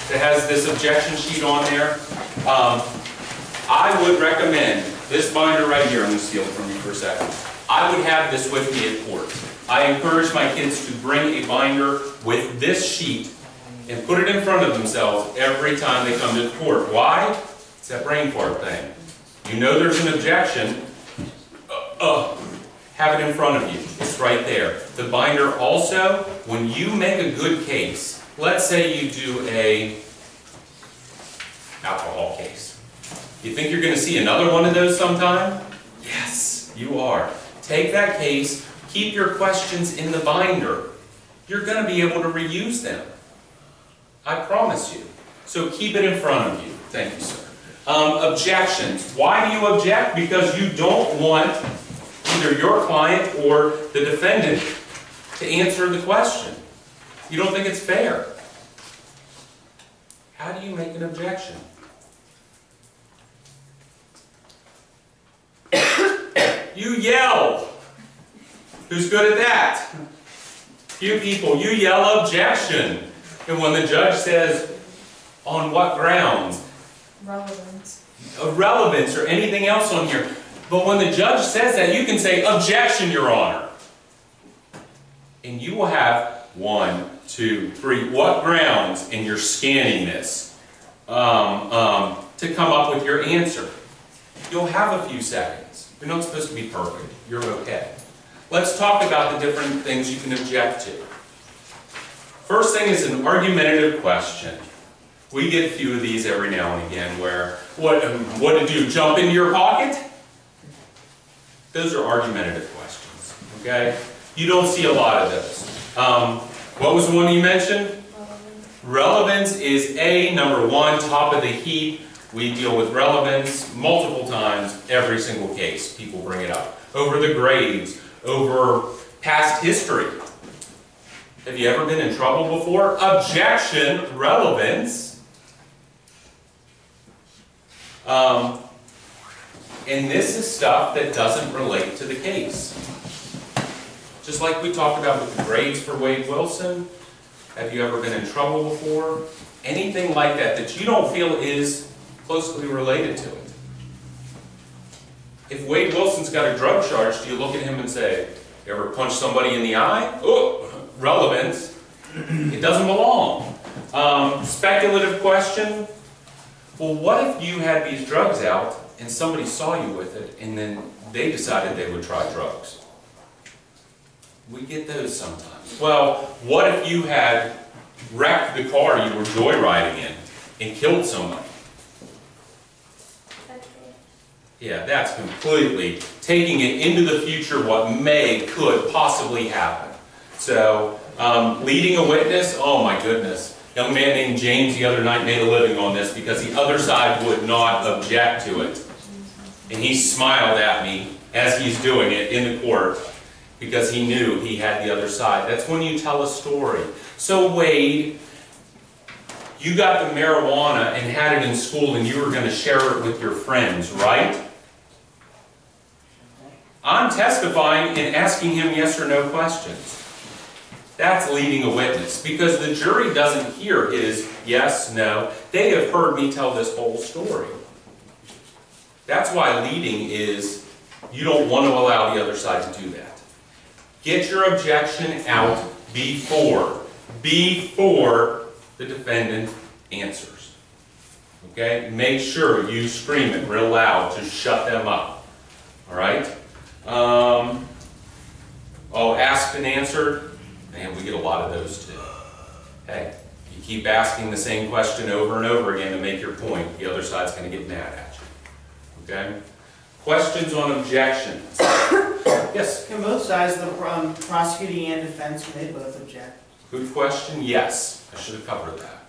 that has this objection sheet on there. I would recommend this binder right here. I'm going to steal it from you for a second. I would have this with me at court. I encourage my kids to bring a binder with this sheet and put it in front of themselves every time they come to court. Why? It's that brain fart thing. You know there's an objection. Have it in front of you. It's right there. The binder also, when you make a good case, let's say you do a alcohol case. You think you're going to see another one of those sometime? Yes, you are. Take that case, keep your questions in the binder. You're going to be able to reuse them. I promise you. So keep it in front of you. Thank you, sir. Objections. Why do you object? Because you don't want either your client or the defendant to answer the question. You don't think it's fair. How do you make an objection? You yell. Who's good at that? Few people. You yell objection. And when the judge says, on what grounds? Relevance. Relevance or anything else on here. But when the judge says that, you can say, objection, Your Honor. And you will have 1, 2, 3, what grounds? And you're scanning this to come up with your answer. You'll have a few seconds. You're not supposed to be perfect. You're okay. Let's talk about the different things you can object to. First thing is an argumentative question. We get a few of these every now and again where, what did you jump into your pocket? Those are argumentative questions, okay? You don't see a lot of those. What was the one you mentioned? Relevance is number 1, top of the heap. We deal with relevance multiple times, every single case. People bring it up. Over the grades, over past history. Have you ever been in trouble before? Objection, relevance. And this is stuff that doesn't relate to the case. Just like we talked about with the grades for Wade Wilson. Have you ever been in trouble before? Anything like that that you don't feel is closely related to it. If Wade Wilson's got a drug charge, do you look at him and say, you ever punch somebody in the eye? Oh, relevance. It doesn't belong. Speculative question. Well, what if you had these drugs out and somebody saw you with it and then they decided they would try drugs? We get those sometimes. Well, what if you had wrecked the car you were joyriding in and killed somebody? Yeah, that's completely taking it into the future what could possibly happen. So, leading a witness, oh my goodness. Young man named James the other night made a living on this because the other side would not object to it. And he smiled at me as he's doing it in the court because he knew he had the other side. That's when you tell a story. So Wade, you got the marijuana and had it in school and you were going to share it with your friends, right? I'm testifying and asking him yes or no questions. That's leading a witness, because the jury doesn't hear his yes, no. They have heard me tell this whole story. That's why leading is, you don't want to allow the other side to do that. Get your objection out before the defendant answers. Okay? Make sure you scream it real loud to shut them up. All right? Asked and answered. Man, we get a lot of those too. Hey, you keep asking the same question over and over again to make your point, the other side's going to get mad at you. Okay? Questions on objections? Yes? Can both sides, the prosecuting and defense, can they both object? Good question. Yes. I should have covered that.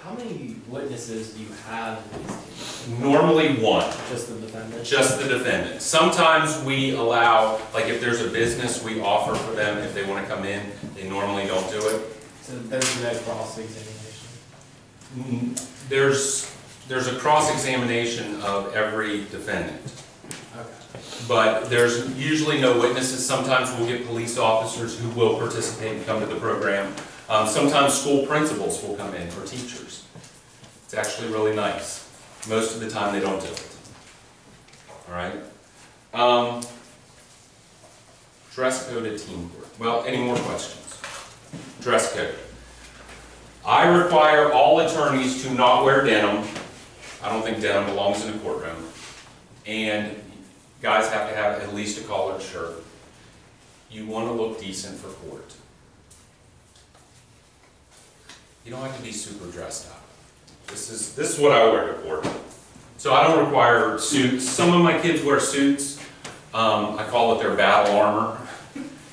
How many witnesses do you have in these cases? Normally one. Just the defendant? Just the defendant. Sometimes we allow, like if there's a business, we offer for them if they want to come in. They normally don't do it. So there's no cross-examination? There's a cross-examination of every defendant. Okay. But there's usually no witnesses. Sometimes we'll get police officers who will participate and come to the program. Sometimes school principals will come in, or teachers. It's actually really nice. Most of the time they don't do it. All right? Dress code at team court. Well, any more questions? Dress code. I require all attorneys to not wear denim. I don't think denim belongs in a courtroom. And guys have to have at least a collared shirt. You want to look decent for court. You don't have to be super dressed up. This is what I wear to court. So I don't require suits. Some of my kids wear suits. I call it their battle armor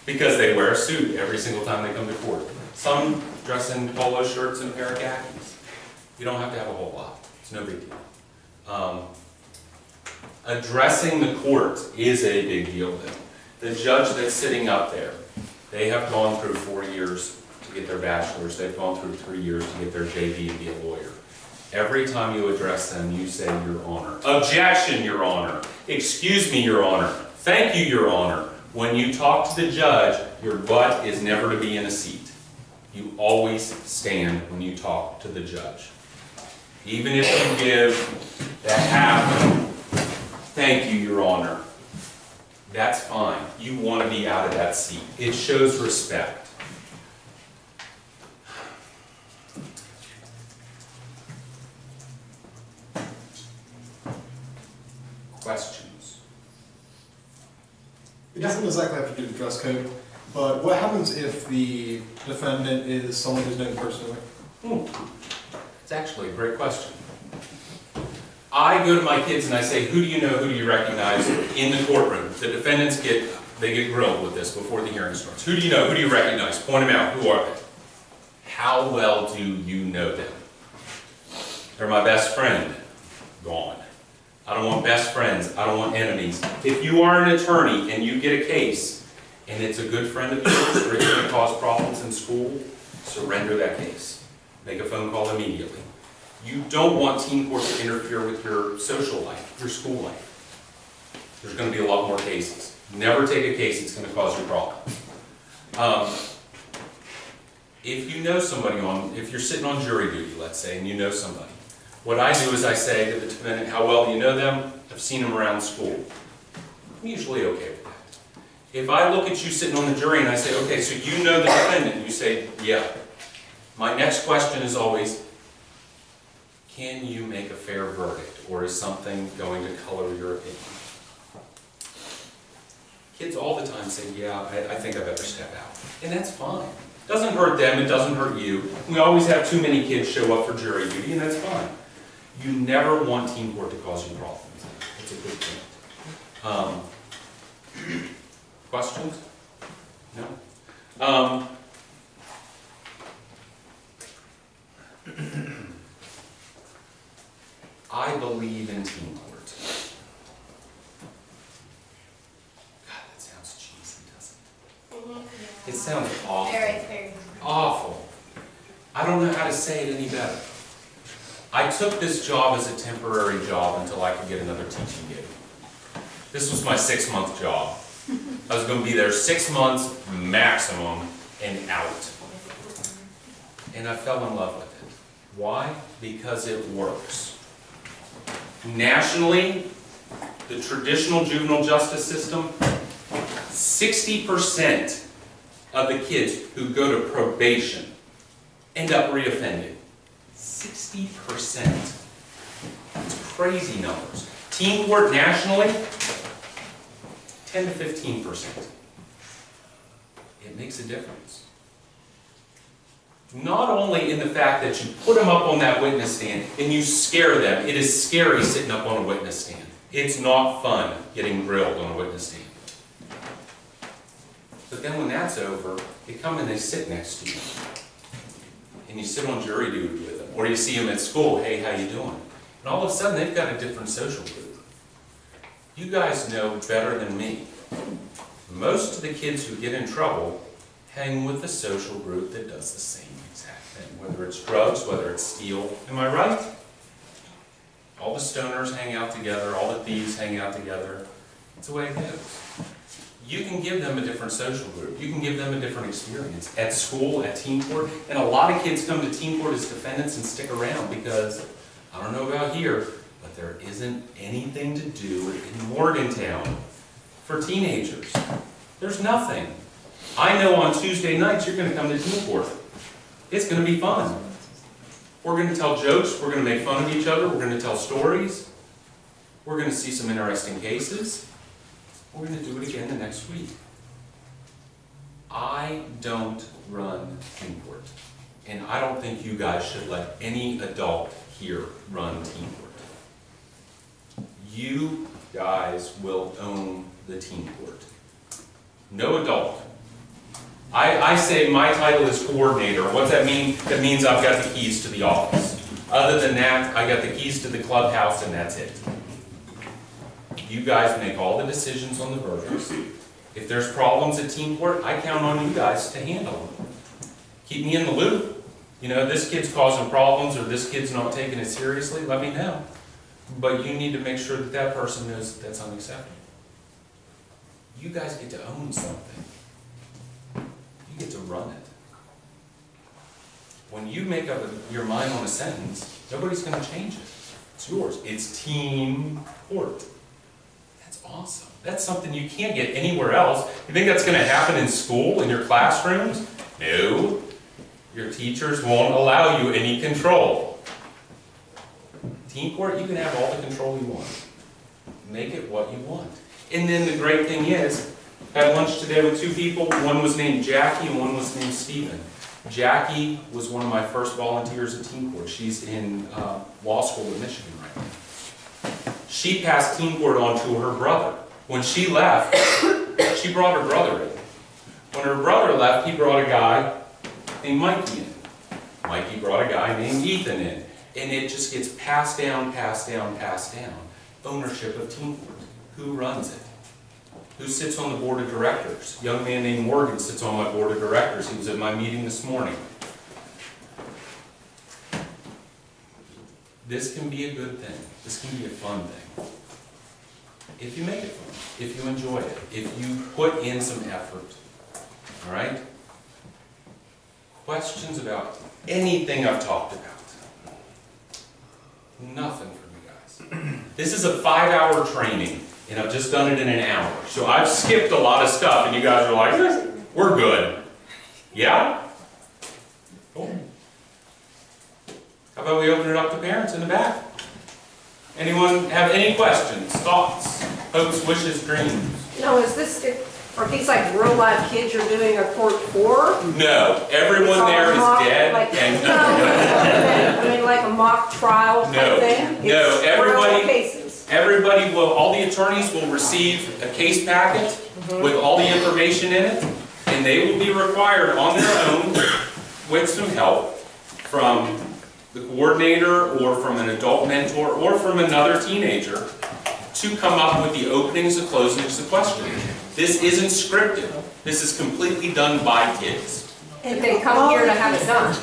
because they wear a suit every single time they come to court. Some dress in polo shirts and a pair of khakis. You don't have to have a whole lot. It's no big deal. Addressing the court is a big deal though. The judge that's sitting up there, they have gone through 4 years to get their bachelor's. They've gone through 3 years to get their JD and be a lawyer. Every time you address them, you say, Your Honor. Objection, Your Honor. Excuse me, Your Honor. Thank you, Your Honor. When you talk to the judge, your butt is never to be in a seat. You always stand when you talk to the judge. Even if you give that half, thank you, Your Honor. That's fine. You want to be out of that seat. It shows respect. Questions? It doesn't exactly have to do with dress code, but what happens if the defendant is someone who's known personally? It's actually a great question. I go to my kids and I say, who do you know, who do you recognize in the courtroom? The defendants get grilled with this before the hearing starts. Who do you know, who do you recognize? Point them out, who are they? How well do you know them? They're my best friend. Gone. I don't want best friends, I don't want enemies. If you are an attorney and you get a case and it's a good friend of yours or it's going to cause problems in school, surrender that case. Make a phone call immediately. You don't want teen court to interfere with your social life, your school life. There's going to be a lot more cases. Never take a case that's going to cause you problems. If you know somebody if you're sitting on jury duty, let's say, and you know somebody, what I do is I say to the defendant, how well do you know them? I've seen them around school. I'm usually okay with that. If I look at you sitting on the jury and I say, okay, so you know the defendant, you say, yeah. My next question is always, can you make a fair verdict, or is something going to color your opinion? Kids all the time say, yeah, I think I better step out. And that's fine. It doesn't hurt them, it doesn't hurt you. We always have too many kids show up for jury duty, and that's fine. You never want teen court to cause you problems. It's a good point. Questions? No? I believe in teen court. It sounds awful. Very. Awful. I don't know how to say it any better. I took this job as a temporary job until I could get another teaching gig. This was my 6-month job. I was going to be there 6 months maximum and out. And I fell in love with it. Why? Because it works. Nationally, the traditional juvenile justice system, 60% of the kids who go to probation end up reoffending. 60%. It's crazy numbers. Teen court nationally, 10 to 15%. It makes a difference. Not only in the fact that you put them up on that witness stand and you scare them. It is scary sitting up on a witness stand. It's not fun getting grilled on a witness stand. But then when that's over, they come and they sit next to you. And you sit on jury duty with them. Or you see them at school, hey, how you doing? And all of a sudden, they've got a different social group. You guys know better than me. Most of the kids who get in trouble hang with the social group that does the same exact thing. Whether it's drugs, whether it's steel. Am I right? All the stoners hang out together. All the thieves hang out together. That's the way it goes. You can give them a different social group. You can give them a different experience at school, at teen court. And a lot of kids come to teen court as defendants and stick around because, I don't know about here, but there isn't anything to do in Morgantown for teenagers. There's nothing. I know on Tuesday nights you're going to come to teen court. It's going to be fun. We're going to tell jokes. We're going to make fun of each other. We're going to tell stories. We're going to see some interesting cases. We're going to do it again the next week. I don't run teen court. And I don't think you guys should let any adult here run teen court. You guys will own the teen court. No adult. I say my title is coordinator. What's that mean? That means I've got the keys to the office. Other than that, I got the keys to the clubhouse and that's it. You guys make all the decisions on the verdicts. If there's problems at teen court, I count on you guys to handle them. Keep me in the loop. You know, this kid's causing problems or this kid's not taking it seriously, let me know. But you need to make sure that that person knows that that's unacceptable. You guys get to own something. You get to run it. When you make up your mind on a sentence, nobody's going to change it. It's yours. It's teen court. That's awesome. That's something you can't get anywhere else. You think that's going to happen in school, in your classrooms? No. Your teachers won't allow you any control. Teen court, you can have all the control you want. Make it what you want. And then the great thing is, I had lunch today with two people. One was named Jackie and one was named Stephen. Jackie was one of my first volunteers at teen court. She's in law school in Michigan right now. She passed teen court on to her brother. When she left, she brought her brother in. When her brother left, he brought a guy named Mikey in. Mikey brought a guy named Ethan in. And it just gets passed down, passed down, passed down. Ownership of teen court. Who runs it? Who sits on the board of directors? A young man named Morgan sits on my board of directors. He was at my meeting this morning. This can be a good thing. This can be a fun thing. If you make it fun, if you enjoy it, if you put in some effort. All right? Questions about anything I've talked about? Nothing from you guys. This is a 5-hour training, and I've just done it in an hour. So I've skipped a lot of stuff, and you guys are like, we're good. Yeah? Cool. How about we open it up to parents in the back? Anyone have any questions, thoughts, hopes, wishes, dreams? No, are these like real live kids you're doing a court for? No, everyone there is dead. I mean, like a mock trial type thing? No, Real cases. everybody will, all the attorneys will receive a case packet with all the information in it, and they will be required on their own, with some help from the coordinator or from an adult mentor or from another teenager, to come up with the openings, the closings, the questions. This isn't scripted. This is completely done by kids. If they come here to have it done.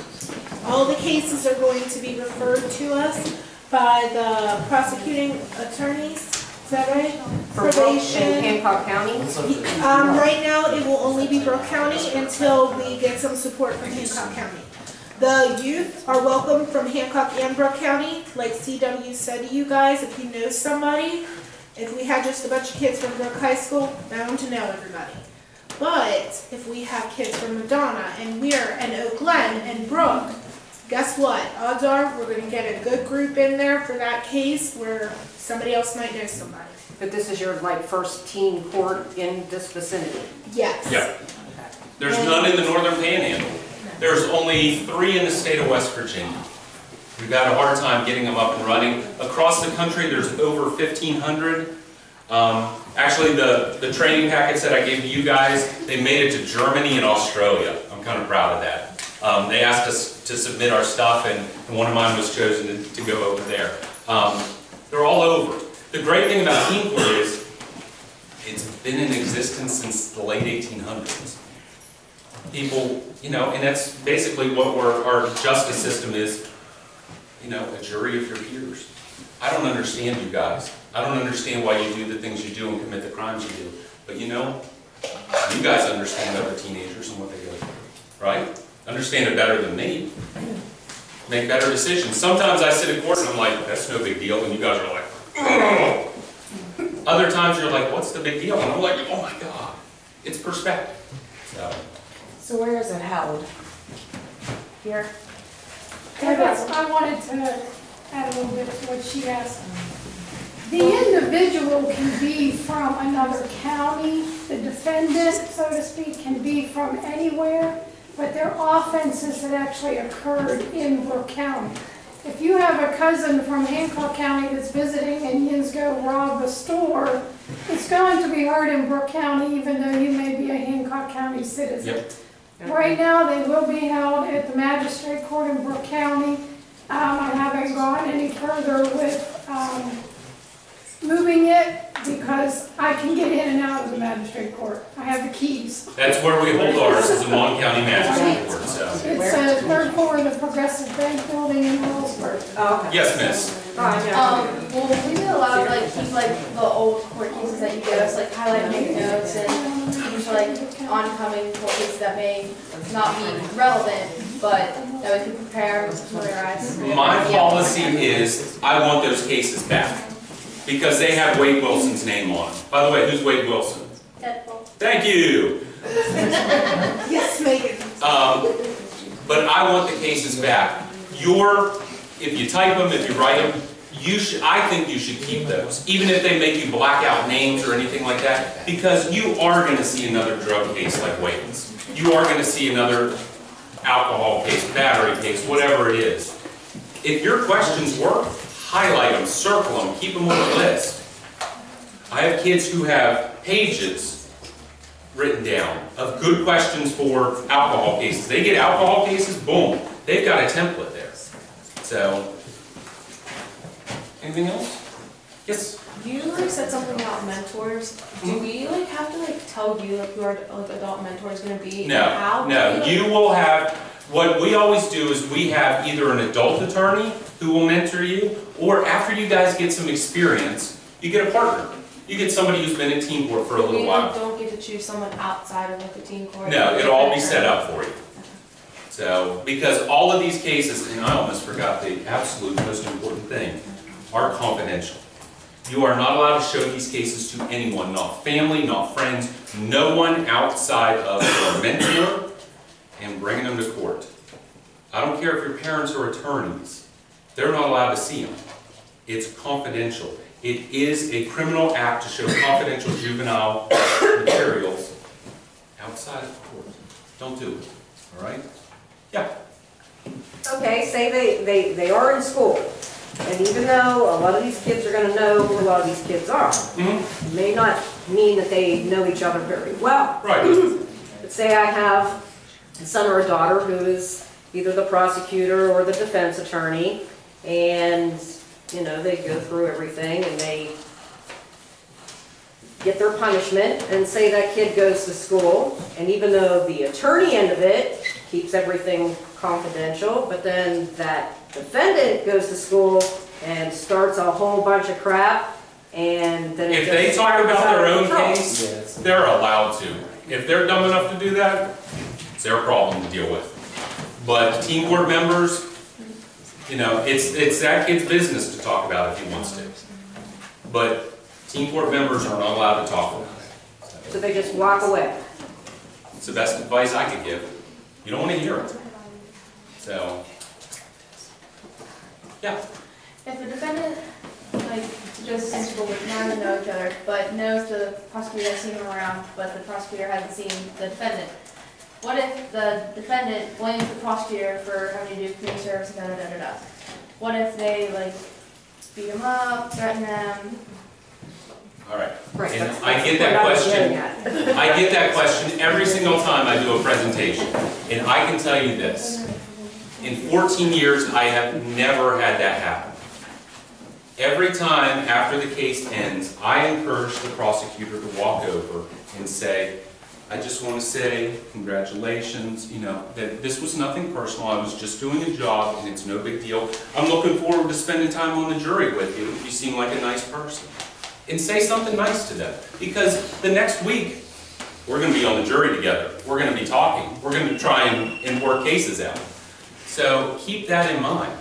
All the cases are going to be referred to us by the prosecuting attorneys, is that right? For Brooke Probation. in Hancock County. Right now, it will only be Brooke County until we get some support from Hancock County. The youth are welcome from Hancock and Brooke County, like CW said to you guys, if you know somebody. If we had just a bunch of kids from Brooke High School, bound to know everybody. But if we have kids from Madonna and Weir and Oak Glen and Brooke, guess what? Odds are we're gonna get a good group in there for that case where somebody else might know somebody. But this is your like first teen court in this vicinity. Yes. Yeah. There's none in the Northern Panhandle. There's only 3 in the state of West Virginia. We've got a hard time getting them up and running. Across the country, there's over 1,500. Actually, the training packets that I gave to you guys, they made it to Germany and Australia. I'm kind of proud of that. They asked us to submit our stuff, and one of mine was chosen to go over there. They're all over. The great thing about Teen Court is it's been in existence since the late 1800s. People, you know, and that's basically what our justice system is, you know, a jury of your peers. I don't understand you guys. I don't understand why you do the things you do and commit the crimes you do. But you know, you guys understand other teenagers and what they go through, right? Understand it better than me. Make better decisions. Sometimes I sit in court and I'm like, that's no big deal, and you guys are like, oh. Other times you're like, what's the big deal? And I'm like, oh my God, it's perspective. So where is it held? Here? I wanted to add a little bit to what she asked. The individual can be from another county, the defendant, so to speak, can be from anywhere, but they're offenses that actually occurred in Brooke County. If you have a cousin from Hancock County that's visiting and you go rob a store, it's going to be heard in Brooke County even though you may be a Hancock County citizen. Yep. Right now, they will be held at the magistrate court in Brooke County. I haven't gone any further with moving it because I can get in and out of the magistrate court. I have the keys. That's where we hold ours, is the Mon County Magistrate Court. So. It's the third floor of the Progressive Bank Building in Wellsburg. Oh, okay. Yes, miss. Well, we did allow to like keep like the old court cases that you give us, like highlight and make notes and keep like oncoming court cases that may not be relevant, but that we can prepare, familiarize. My policy is I want those cases back because they have Wade Wilson's name on them. By the way, who's Wade Wilson? Deadpool. Thank you. Yes, Megan. But I want the cases back. If you type them, if you write them, I think you should keep those, even if they make you black out names or anything like that, because you are going to see another drug case like Wade's. You are going to see another alcohol case, battery case, whatever it is. If your questions work, highlight them, circle them, keep them on the list. I have kids who have pages written down of good questions for alcohol cases. They get alcohol cases, boom, they've got a template there. So, anything else? Yes? You like said something about mentors. Do we like have to like tell you like who our like adult mentor is going to be? No, you will have, what we always do is we have either an adult attorney who will mentor you, or after you guys get some experience, you get a partner. You get somebody who's been in teen court for a little while. We don't get to choose someone outside of like the teen court? No, it'll all be set up for you. So, because all of these cases, and I almost forgot the absolute most important thing, are confidential. You are not allowed to show these cases to anyone, not family, not friends, no one outside of your mentor, and bringing them to court. I don't care if your parents are attorneys. They're not allowed to see them. It's confidential. It is a criminal act to show confidential juvenile materials outside of court. Don't do it, all right? Yeah. Okay, say they are in school, and even though a lot of these kids are going to know who a lot of these kids are, it may not mean that they know each other very well. Right. But say I have a son or a daughter who is either the prosecutor or the defense attorney, and you know, they go through everything and they get their punishment, and say that kid goes to school, and even though the attorney end of it keeps everything confidential, but then that defendant goes to school and starts a whole bunch of crap, and then it If they just talk about spirals out their of own control. case, they're allowed to. If they're dumb enough to do that, it's their problem to deal with. But team board members, you know, it's that kid's business to talk about if he wants to. But team board members are not allowed to talk about it. So they just walk away. It's the best advice I could give. You don't want to hear it. So, yeah. If the defendant, like, goes to school with not even know each other, but knows the prosecutor has seen him around, but the prosecutor hasn't seen the defendant, what if the defendant blames the prosecutor for having to do community service and da-da-da-da-da? What if they, like, beat him up, threaten them? All right. Right, And that's I get what that I was question. getting at. I get that question every single time I do a presentation. And I can tell you this. In 14 years, I have never had that happen. Every time after the case ends, I encourage the prosecutor to walk over and say, I just want to say congratulations, you know, that this was nothing personal. I was just doing a job and it's no big deal. I'm looking forward to spending time on the jury with you. You seem like a nice person. And say something nice to them. Because the next week, we're going to be on the jury together. We're going to be talking. We're going to try and work cases out. So keep that in mind.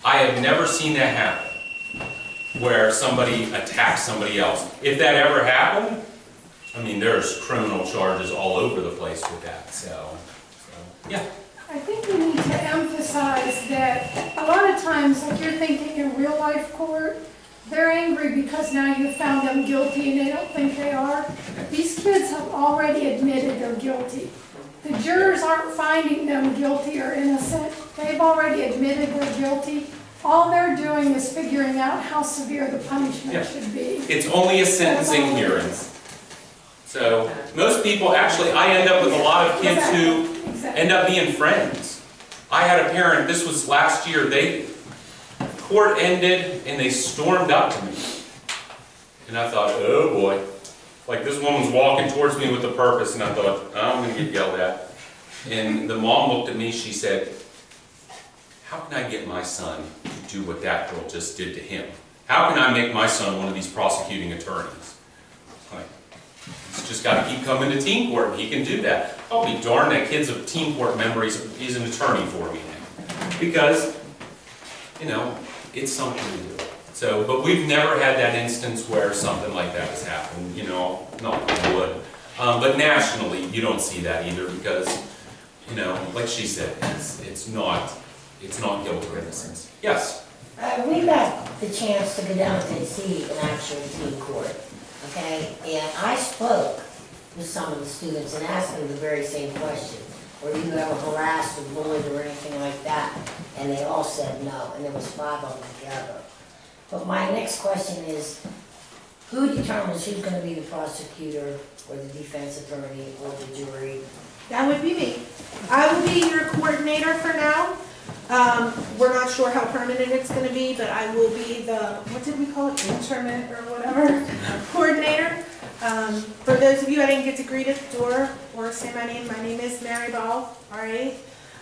I have never seen that happen, where somebody attacks somebody else. If that ever happened, I mean, there's criminal charges all over the place with that. So yeah. I think we need to emphasize that a lot of times, like you're thinking in real life court, they're angry because now you found them guilty and they don't think they are. These kids have already admitted they're guilty. The jurors aren't finding them guilty or innocent. They've already admitted they're guilty. All they're doing is figuring out how severe the punishment should be. It's only a sentencing hearing. So most people, actually, I end up with a lot of kids who end up being friends. I had a parent, this was last year, court ended and they stormed up to me. And I thought, oh boy. Like this woman's walking towards me with a purpose and I thought, oh, I'm going to get yelled at. And the mom looked at me, she said, how can I get my son to do what that girl just did to him? How can I make my son one of these prosecuting attorneys? Like, he's just got to keep coming to team court and he can do that. I'll be darned, that kid's a team court member, he's an attorney for me now. Because, you know, it's something to do. So, but we've never had that instance where something like that has happened, you know, knock on wood. But nationally, you don't see that either because, you know, like she said, it's not guilt or innocence. Yes? We got the chance to go down and see an actual team court, okay? And I spoke with some of the students and asked them the very same question. Were you ever harassed or bullied or anything like that? And they all said no, and there was 5 of them together. But my next question is, who determines who's going to be the prosecutor or the defense attorney or the jury? That would be me. I will be your coordinator for now. We're not sure how permanent it's going to be, but I will be the, what did we call it, internment or whatever, coordinator. For those of you I didn't get to greet at the door or say my name is Mary Ball, R.A.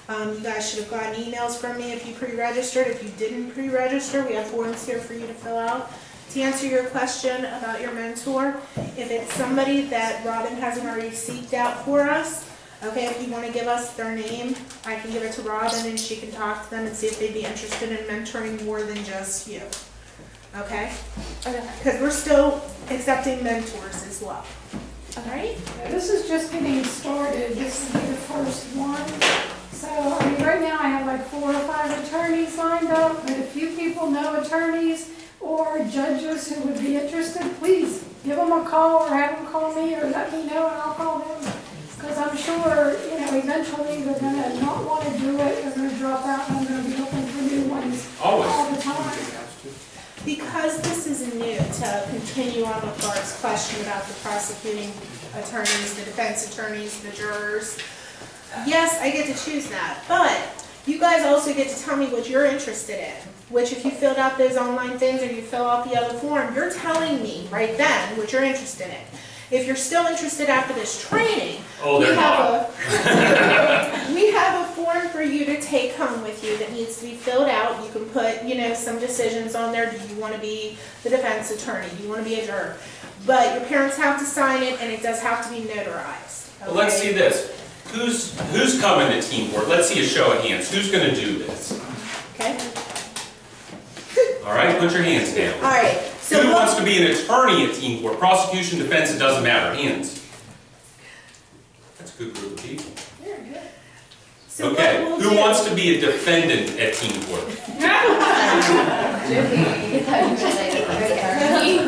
You guys should have gotten emails from me if you pre-registered. If you didn't pre-register, we have forms here for you to fill out. To answer your question about your mentor, if it's somebody that Robin hasn't already seeked out for us, okay, if you want to give us their name, I can give it to Robin and she can talk to them and see if they'd be interested in mentoring more than just you. Okay? Because we're still accepting mentors as well. Alright? This is just getting started. This will be the first one. So, I mean, right now I have like 4 or 5 attorneys lined up, but if you people know attorneys or judges who would be interested, please give them a call or have them call me or let me know and I'll call them. Because I'm sure, you know, eventually they're going to not want to do it, they're going to drop out and I'm going to be looking for new ones all the time. Because this is new, to continue on with Bart's question about the prosecuting attorneys, the defense attorneys, the jurors, yes, I get to choose that, but you guys also get to tell me what you're interested in. which if you filled out those online things or you fill out the other form, you're telling me right then what you're interested in. If you're still interested after this training, Oh, they're not. we have a form for you to take home with you that needs to be filled out. You can put, you know, some decisions on there. Do you want to be the defense attorney? Do you want to be a juror? But your parents have to sign it, and it does have to be notarized. Okay? Well, let's see this. Who's coming to team court? Let's see a show of hands. Who's going to do this? Okay. All right, put your hands down. All right. So Who wants to be an attorney at team court? Prosecution, defense, it doesn't matter. Hands. That's a good group of people. So Okay, what who we'll wants to be a defendant at team court?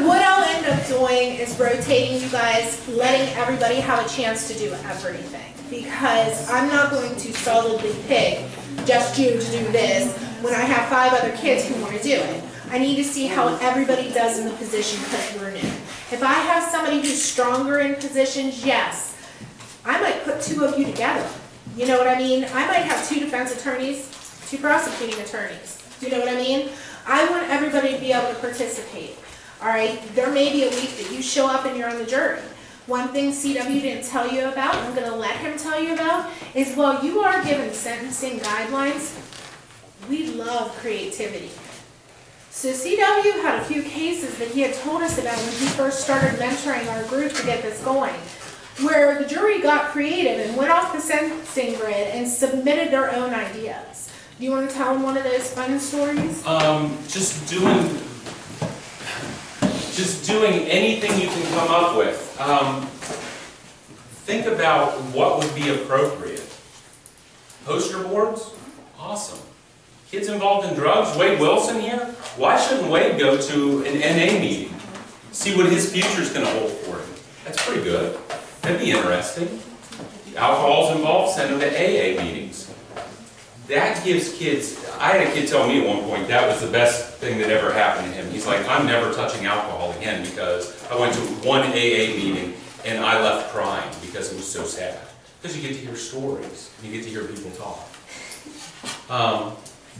What I'll end up doing is rotating you guys, letting everybody have a chance to do everything. Because I'm not going to solidly pick just you to do this when I have 5 other kids who want to do it. I need to see how everybody does in the position because we're new. If I have somebody who's stronger in positions, yes, I might put 2 of you together. You know what I mean? I might have 2 defense attorneys, 2 prosecuting attorneys. You know what I mean? I want everybody to be able to participate. All right? There may be a week that you show up and you're on the jury. One thing CW didn't tell you about, and I'm going to let him tell you about, is while you are given sentencing guidelines, we love creativity. So CW had a few cases that he had told us about when he first started mentoring our group to get this going, where the jury got creative and went off the sentencing grid and submitted their own ideas. Do you want to tell them one of those fun stories? Just doing anything you can come up with. Think about what would be appropriate. Poster boards? Awesome. Kids involved in drugs? Wade Wilson here? Why shouldn't Wade go to an NA meeting? See what his future's going to hold for him. That's pretty good. That'd be interesting. Alcohol's involved, send them to AA meetings. That gives kids, I had a kid tell me at one point that was the best thing that ever happened to him. He's like, I'm never touching alcohol again because I went to one AA meeting and I left crying because it was so sad. Because you get to hear stories, and you get to hear people talk.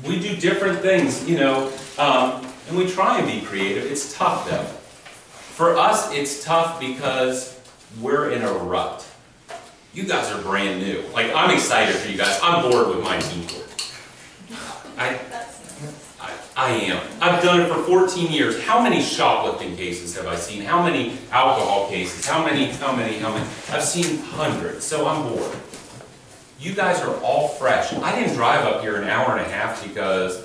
We do different things, you know, and we try and be creative. It's tough though. For us, it's tough because we're in a rut. You guys are brand new. Like, I'm excited for you guys. I'm bored with my team court. I am. I've done it for 14 years. How many shoplifting cases have I seen? How many alcohol cases? How many? I've seen hundreds, so I'm bored. You guys are all fresh. I didn't drive up here an hour and a half because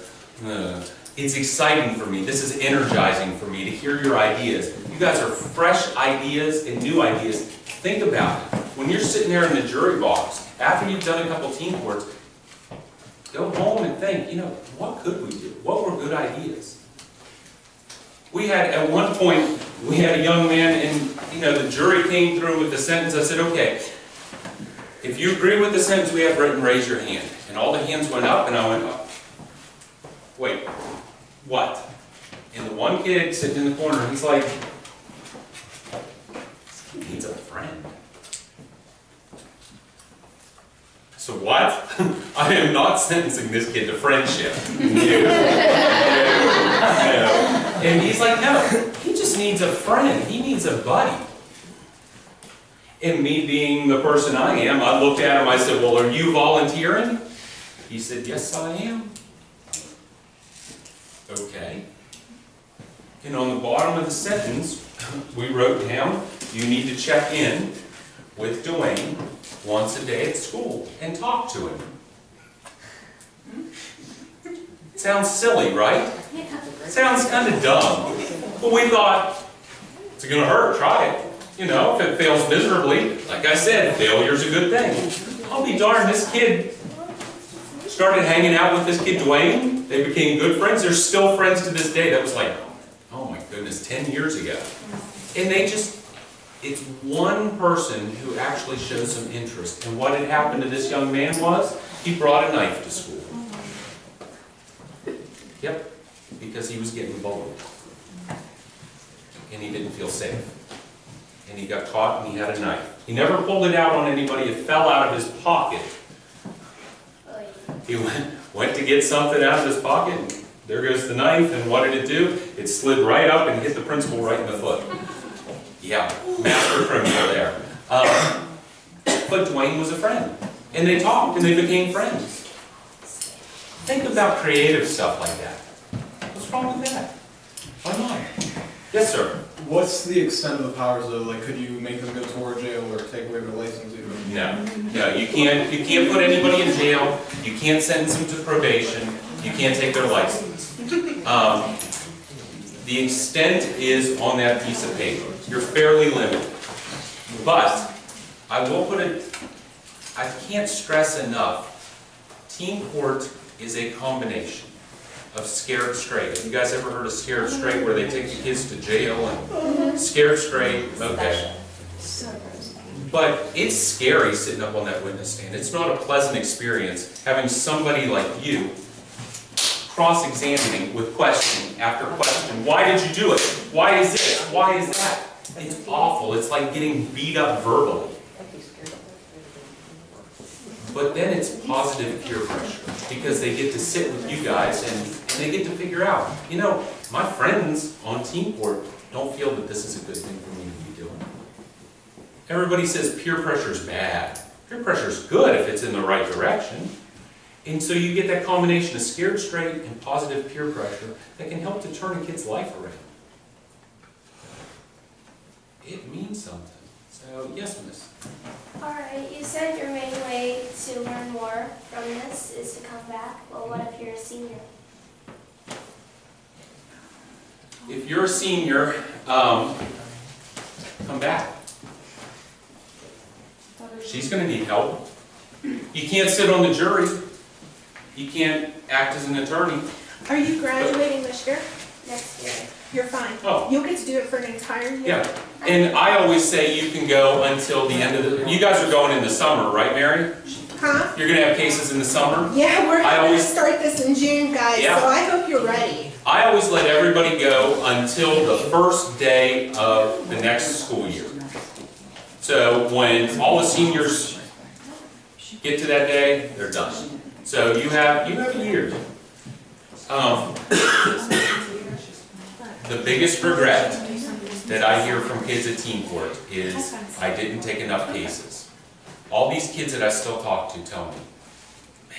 it's exciting for me. This is energizing for me to hear your ideas. You guys are fresh ideas and new ideas. Think about it. When you're sitting there in the jury box, after you've done a couple team courts, go home and think, you know, what could we do? What were good ideas? We had, at one point, we had a young man and, you know, the jury came through with the sentence. I said, okay, if you agree with the sentence we have written, raise your hand. And all the hands went up and I went up. Wait, what? And the one kid sitting in the corner, he's like, he needs a friend. So what? I am not sentencing this kid to friendship. No. And he's like, no, he just needs a friend. He needs a buddy. And me being the person I am, I looked at him, I said, well, are you volunteering? He said, yes, I am. Okay. And on the bottom of the sentence, we wrote down, you need to check in with Dwayne once a day at school and talk to him. Sounds silly, right? Sounds kind of dumb. But we thought, it's going to hurt, try it. You know, if it fails miserably, like I said, failure's a good thing. I'll be darned, this kid started hanging out with this kid Dwayne. They became good friends. They're still friends to this day. That was like, oh my goodness, 10 years ago. And they just, it's one person who actually showed some interest. And what had happened to this young man was, he brought a knife to school. Yep, because he was getting bullied. And he didn't feel safe. And he got caught and he had a knife. He never pulled it out on anybody. It fell out of his pocket. He went to get something out of his pocket and there goes the knife, and what did it do? It slid right up and hit the principal right in the foot. Yeah, master criminal there. But Dwayne was a friend, and they talked and they became friends. Think about creative stuff like that. What's wrong with that? Why not? Yes, sir. What's the extent of the powers though? Like, could you make them go toward jail or take away their license even? No, you can't put anybody in jail, you can't sentence them to probation, you can't take their license. The extent is on that piece of paper. You're fairly limited. But, I will put it, I can't stress enough, teen court is a combination of scared straight. Have you guys ever heard of scared straight, where they take the kids to jail and scared straight? Okay. But it's scary sitting up on that witness stand. It's not a pleasant experience having somebody like you cross-examining with question after question. Why did you do it? Why is this? Why is that? It's awful. It's like getting beat up verbally. But then it's positive peer pressure, because they get to sit with you guys and they get to figure out, you know, my friends on teen court don't feel that this is a good thing for me to be doing. Everybody says peer pressure is bad. Peer pressure is good if it's in the right direction. And so you get that combination of scared straight and positive peer pressure that can help to turn a kid's life around. It means something. So, yes, miss. Alright, you said your main way to learn more from this is to come back. Well, what if you're a senior? If you're a senior, come back. She's going to need help. You can't sit on the jury. You can't act as an attorney. Are you graduating this year? Next year. You're fine. Oh. You'll get to do it for an entire year. Yeah. And I always say you can go until the end of the... You guys are going in the summer, right, Mary? Huh? You're going to have cases in the summer? Yeah, we're I going to always- start this in June, guys, Yeah. so I hope you're ready. I always let everybody go until the first day of the next school year. So when all the seniors get to that day, they're done. So you have a year. The biggest regret that I hear from kids at teen court is I didn't take enough cases. All these kids that I still talk to tell me, man,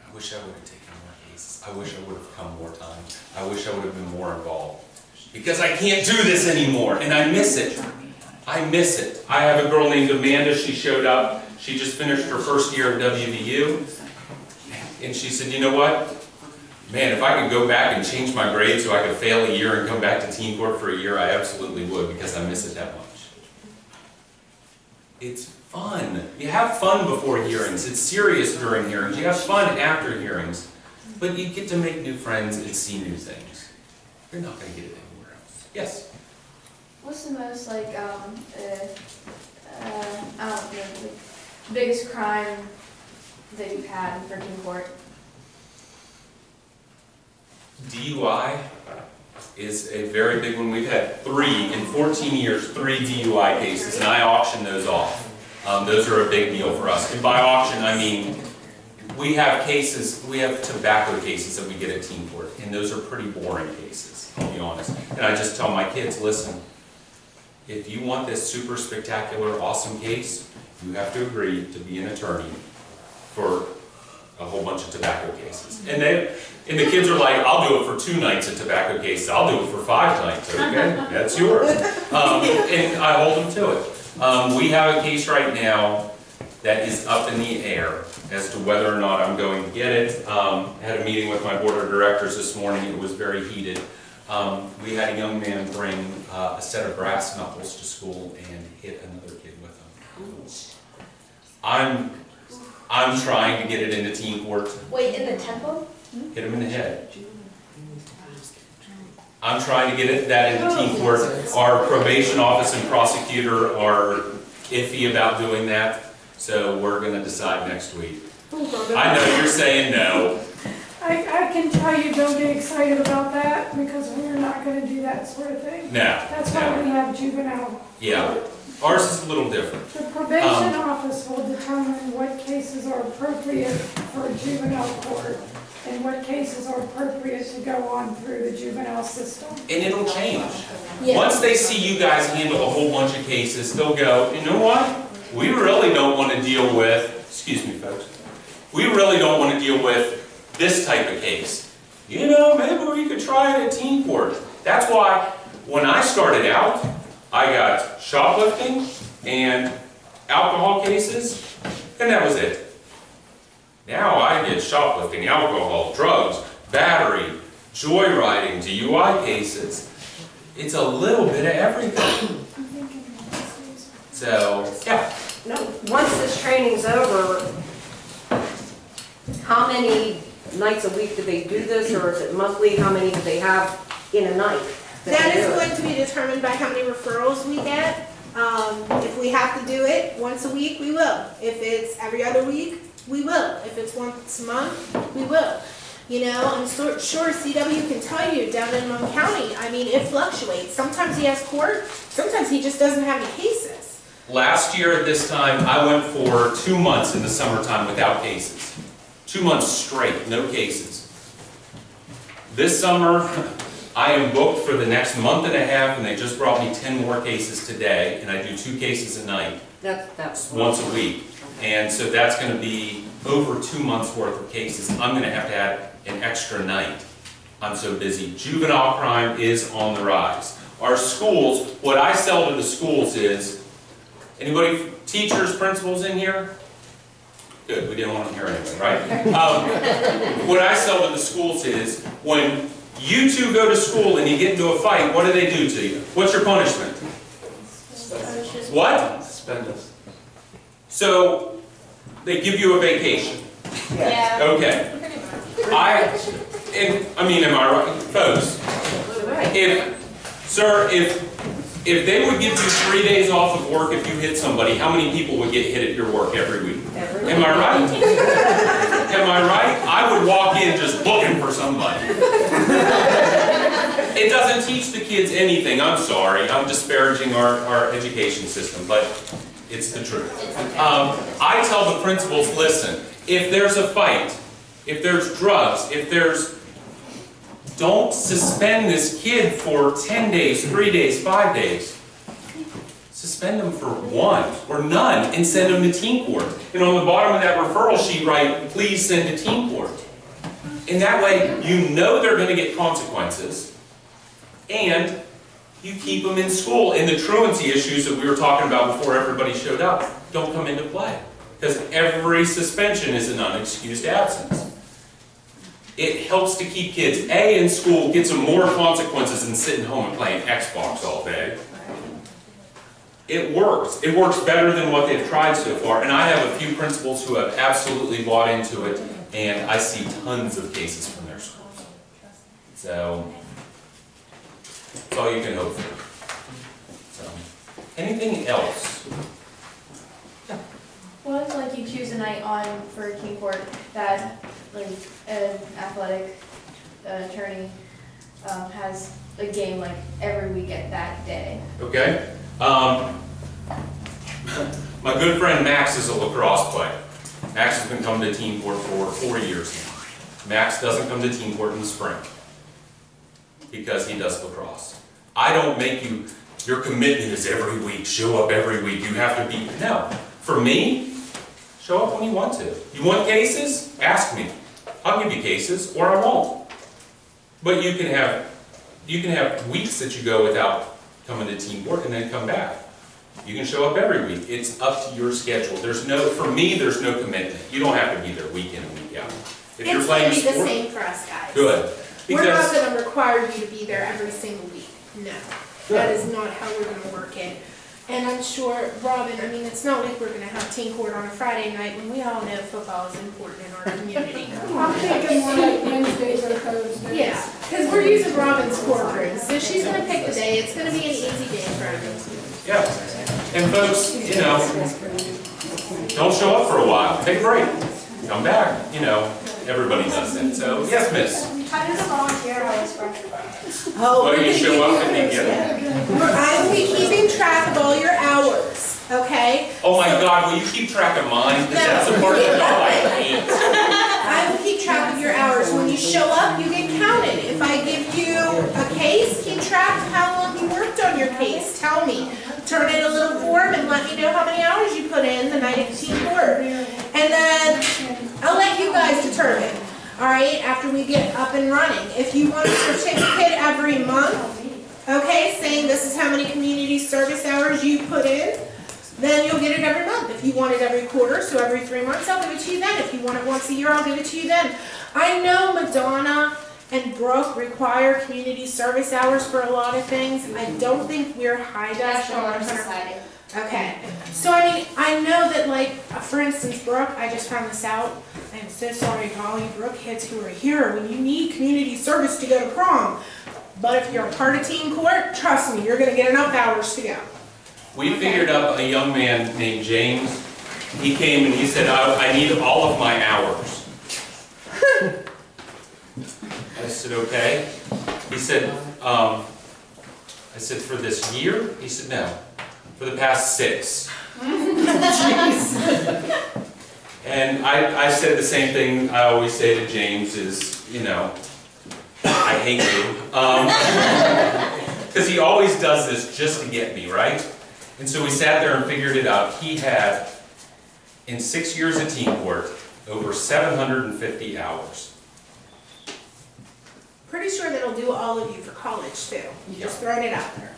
I wish I would have taken more cases. I wish I would have come more time. I wish I would have been more involved. Because I can't do this anymore, and I miss it. I miss it. I have a girl named Amanda. She showed up. She just finished her first year of WVU. And she said, you know what? Man, if I could go back and change my grade so I could fail a year and come back to teen court for a year, I absolutely would, because I miss it that much. It's fun. You have fun before hearings. It's serious during hearings. You have fun after hearings. But you get to make new friends and see new things. You're not going to get it anywhere else. Yes? What's the most, like, I don't know, the biggest crime that you've had in teen court? DUI is a very big one. We've had in 14 years, 3 DUI cases, and I auction those off. Those are a big deal for us. And by auction, I mean, we have tobacco cases that we get at teen court, and those are pretty boring cases, I'll be honest. And I just tell my kids, listen, if you want this super spectacular, awesome case, you have to agree to be an attorney for a whole bunch of tobacco cases. And the kids are like, I'll do it for 2 nights of tobacco cases. I'll do it for 5 nights. Okay, that's yours. And I hold them to it. We have a case right now that is up in the air as to whether or not I'm going to get it. I had a meeting with my board of directors this morning. It was very heated. We had a young man bring a set of brass knuckles to school and hit another kid with them. I'm trying to get it into teen court. Wait, in the temple? Hit him in the head. I'm trying to get that into teen court. Our probation office and prosecutor are iffy about doing that, so we're going to decide next week. I know you're saying no. I can tell you don't get excited about that, because we're not going to do that sort of thing. No. That's why we have juvenile. Yeah. Ours is a little different. The probation office will determine what cases are appropriate for juvenile court. and what cases are appropriate to go on through the juvenile system. And it'll change. Yeah. Once they see you guys handle a whole bunch of cases, they'll go, you know what? We really don't want to deal with, excuse me folks, we really don't want to deal with this type of case. You know, maybe we could try it at teen court. That's why when I started out, I got shoplifting and alcohol cases, and that was it. Now I get shoplifting, alcohol, drugs, battery, joyriding, DUI cases. It's a little bit of everything. So, yeah. No, once this training's over, how many nights a week do they do this, or is it monthly? How many do they have in a night? That is going to be determined by how many referrals we get. If we have to do it once a week, we will. If it's every other week, we will. If it's once a month, we will. You know, I'm sure CW can tell you down in Monmouth County, I mean, it fluctuates. Sometimes he has court, sometimes he just doesn't have any cases. Last year at this time, I went for 2 months in the summertime without cases. 2 months straight, no cases. This summer, I am booked for the next month and a half, and they just brought me 10 more cases today, and I do 2 cases a night, That's once a week. And so that's going to be over 2 months worth of cases. I'm going to have to add an extra night. I'm so busy. Juvenile crime is on the rise. Our schools, what I sell to the schools is, anybody, teachers, principals in here? Good, we didn't want to hear anything, right? What I sell to the schools is, when you two go to school and you get into a fight, what do they do to you? What's your punishment? What? Suspend us. So, they give you a vacation. Yeah. Okay. Am I right? Folks, if they would give you 3 days off of work if you hit somebody, how many people would get hit at your work every week? Am I right? Am I right? I would walk in just looking for somebody. It doesn't teach the kids anything. I'm sorry. I'm disparaging our education system, but it's the truth. I tell the principals, listen, if there's a fight, if there's drugs, don't suspend this kid for 10 days, 3 days, 5 days. Suspend them for 1 or none and send them to teen court. And on the bottom of that referral sheet, write, please send to teen court. And that way, you know they're going to get consequences, and you keep them in school. And the truancy issues that we were talking about before everybody showed up don't come into play. Because every suspension is an unexcused absence. It helps to keep kids, A, in school, gets them more consequences than sitting home and playing Xbox all day. It works. It works better than what they've tried so far. And I have a few principals who have absolutely bought into it, and I see tons of cases from their schools. So, that's all you can hope for. So, anything else? Well, it's like you choose a night on for teen court that, like, an athletic attorney has a game like every weekend that day. Okay. My good friend Max is a lacrosse player. Max has been coming to teen court for 4 years now. Max doesn't come to teen court in the spring because he does lacrosse. I don't make you, your commitment is every week, show up every week, you have to be, no. For me, show up when you want to. You want cases? Ask me. I'll give you cases, or I won't. But you can have weeks that you go without coming to teen court and then come back. You can show up every week. It's up to your schedule. For me, there's no commitment. You don't have to be there week in and week out. If you're It's playing going to be the sport, same for us guys. good. We're not Because going to require you to be there every single week. No. That is not how we're going to work it. And I'm sure, Robin, I mean, it's not like we're going to have teen court on a Friday night when we all know football is important in our community. I'm thinking more like Wednesdays or Thursdays. Yeah, because we're using Robin's courtroom, so she's going to pick the day. It's going to be an easy day for everyone. yeah. And folks, don't show up for a while. Take a break. Come back. Everybody does that. So, yes, miss. How does a volunteer hours work? Oh, Well, you show up and you get it. I will be keeping track of all your hours, okay? Oh my God, will you keep track of mine? Because that's the part of the job I can't. I will keep track of your hours. When track of how long you worked on your case. Tell me. Turn in a little form and let me know how many hours you put in the night of teen court. And then I'll let you guys determine, all right, after we get up and running. If you want a certificate every month, okay, saying this is how many community service hours you put in, then you'll get it every month. If you want it every quarter, so every 3 months, I'll give it to you then. If you want it once a year, I'll give it to you then. I know Madonna and Brooke require community service hours for a lot of things. I don't think we're high dash National Honor on Society. Okay, so I mean, I know that like, for instance, Brooke, I just found this out. I'm so sorry to all you Brooke kids who are here when you need community service to go to prom. But if you're a part of teen court, trust me, you're gonna get enough hours to go. We figured up a young man named James. He came and he said, I need all of my hours. I said, okay. He said, I said, for this year? He said, no, for the past 6. And I said the same thing I always say to James is, you know, I hate you. Because he always does this just to get me, right? And so we sat there and figured it out. He had, in 6 years of teen court, over 750 hours. Pretty sure that'll do all of you for college too. You just throwing it out there.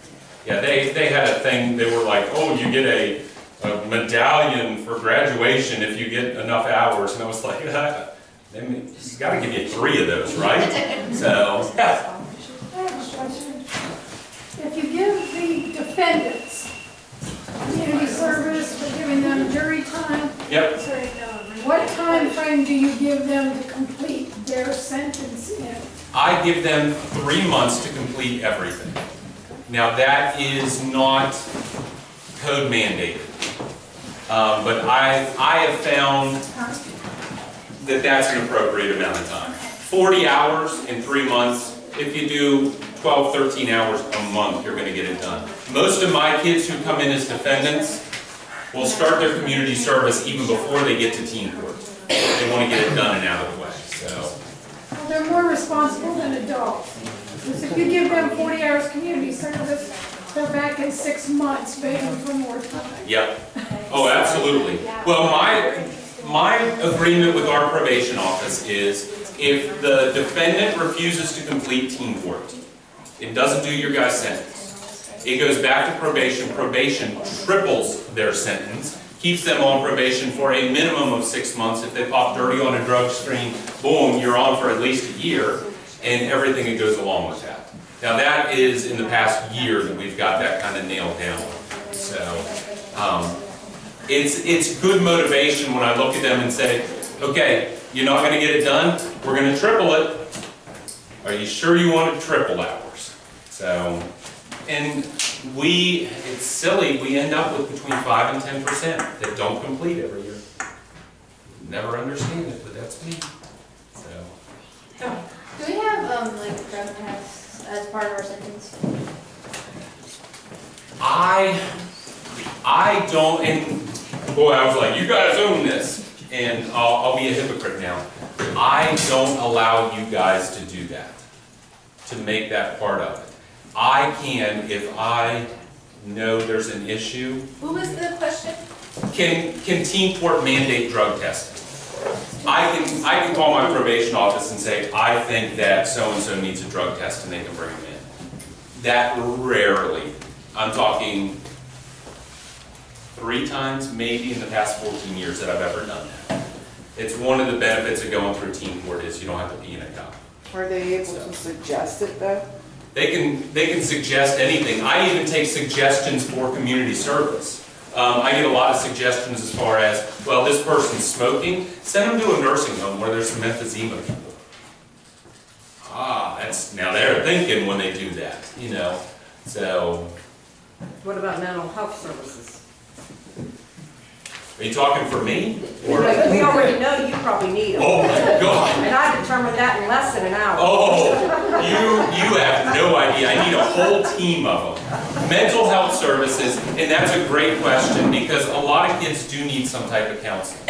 Yeah, they had a thing, they were like, oh, you get a medallion for graduation if you get enough hours. And I was like, he's got to give you 3 of those, right? So, yeah. I have a question. If you give the defendants community service for giving them jury time, Yep. what time frame do you give them to complete their sentence in? I give them 3 months to complete everything. Now that is not code mandated, but I have found that that's an appropriate amount of time. 40 hours in 3 months. If you do 12, 13 hours a month, you're going to get it done. Most of my kids who come in as defendants will start their community service even before they get to teen court. They want to get it done and out of the way. So. Well, they're more responsible than adults. Because if you give them 40 hours community service, they're back in 6 months begging for more time. Yep. Oh, absolutely. Well, my agreement with our probation office is if the defendant refuses to complete teen court, it doesn't do your guy's sentence. It goes back to probation. Probation triples their sentence, keeps them on probation for a minimum of 6 months. If they pop dirty on a drug screen, boom, you're on for at least a year, and everything that goes along with that. Now that is in the past year that we've got that kind of nailed down. So it's good motivation when I look at them and say, okay, you're not going to get it done, we're going to triple it. Are you sure you want to triple hours? So, and it's silly, we end up with between 5 and 10% that don't complete every year. Never understand it, but that's me. So. Do we have like drug tests as part of our sentence? I don't, and boy, I was like, you guys own this, and I'll be a hypocrite now. I don't allow you guys to do that, to make that part of it. I can, if I know there's an issue. What was the question? Can teen court mandate drug testing? I can call my probation office and say, I think that so-and-so needs a drug test, and they can bring him in. That rarely. I'm talking 3 times maybe in the past 14 years that I've ever done that. It's one of the benefits of going through teen court is you don't have to pee in a cup. Are they able to suggest it though? They can suggest anything. I even take suggestions for community service. I get a lot of suggestions as far as, well, this person's smoking, send them to a nursing home where there's some emphysema people. Now they're thinking when they do that, you know. So. What about mental health services? Are you talking for me? Or? We already know you probably need them. Oh my God. And I determined that in less than an hour. Oh, you have no idea. I need a whole team of them. Mental health services, and that's a great question because a lot of kids do need some type of counseling.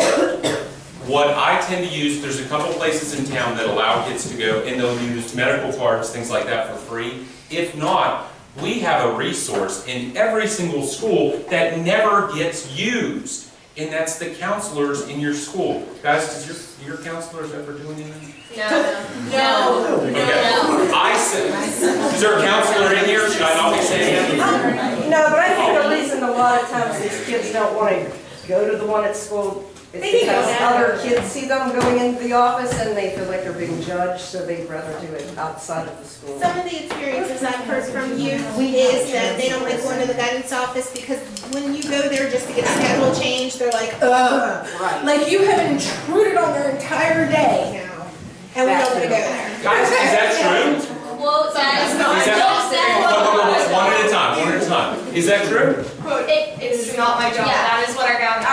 What I tend to use, there's a couple places in town that allow kids to go, and they'll use medical cards, things like that for free. If not, we have a resource in every single school that never gets used, and that's the counselors in your school. Guys, does your counselors ever do anything? No. Okay. I said, is there a counselor in here? Should I not be saying that? No, but I think the reason a lot of times these kids don't want to go to the one at school is because other kids see them going into the office and they feel like they're being judged, so they'd rather do it outside of the school. Some of the experiences I've heard from youth is that they don't like going to the guidance office because when you go there just to get a schedule change, they're like, ugh. Right. Like you have intruded on their entire day now, and we don't want to go there. Guys, is that true? Well, that is not. Is that, one at a time, one at a time. Is that true? It's not my job. Yeah. That is what our guidance.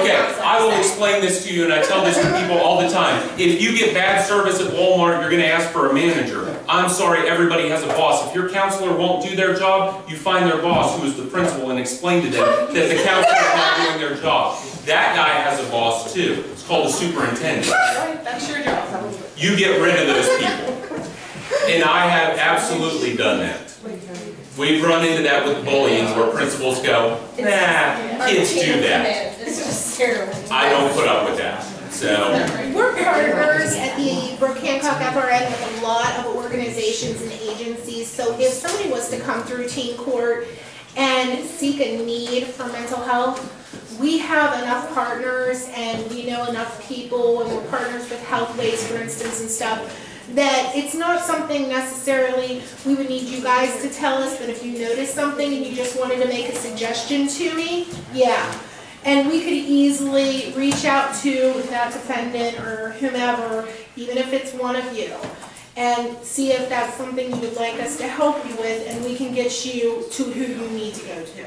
Okay, I will explain this to you, and I tell this to people all the time. If you get bad service at Walmart, you're going to ask for a manager. I'm sorry, everybody has a boss. If your counselor won't do their job, you find their boss, who is the principal, and explain to them that the counselor is not doing their job. That guy has a boss too. It's called a superintendent. That's your job. You get rid of those people. And I have absolutely done that. We've run into that with bullying where principals go, nah, kids do that. It's just terrible. I don't put up with that. So, We're partners at the Brooke Hancock FRN with a lot of organizations and agencies, so if somebody was to come through teen court and seek a need for mental health, we have enough partners and we know enough people, and we're partners with Healthways, for instance, and stuff, that it's not something necessarily we would need you guys to tell us, but if you notice something and you just wanted to make a suggestion to me, yeah. And we could easily reach out to that defendant or whomever, even if it's one of you, and see if that's something you would like us to help you with, and we can get you to who you need to go to.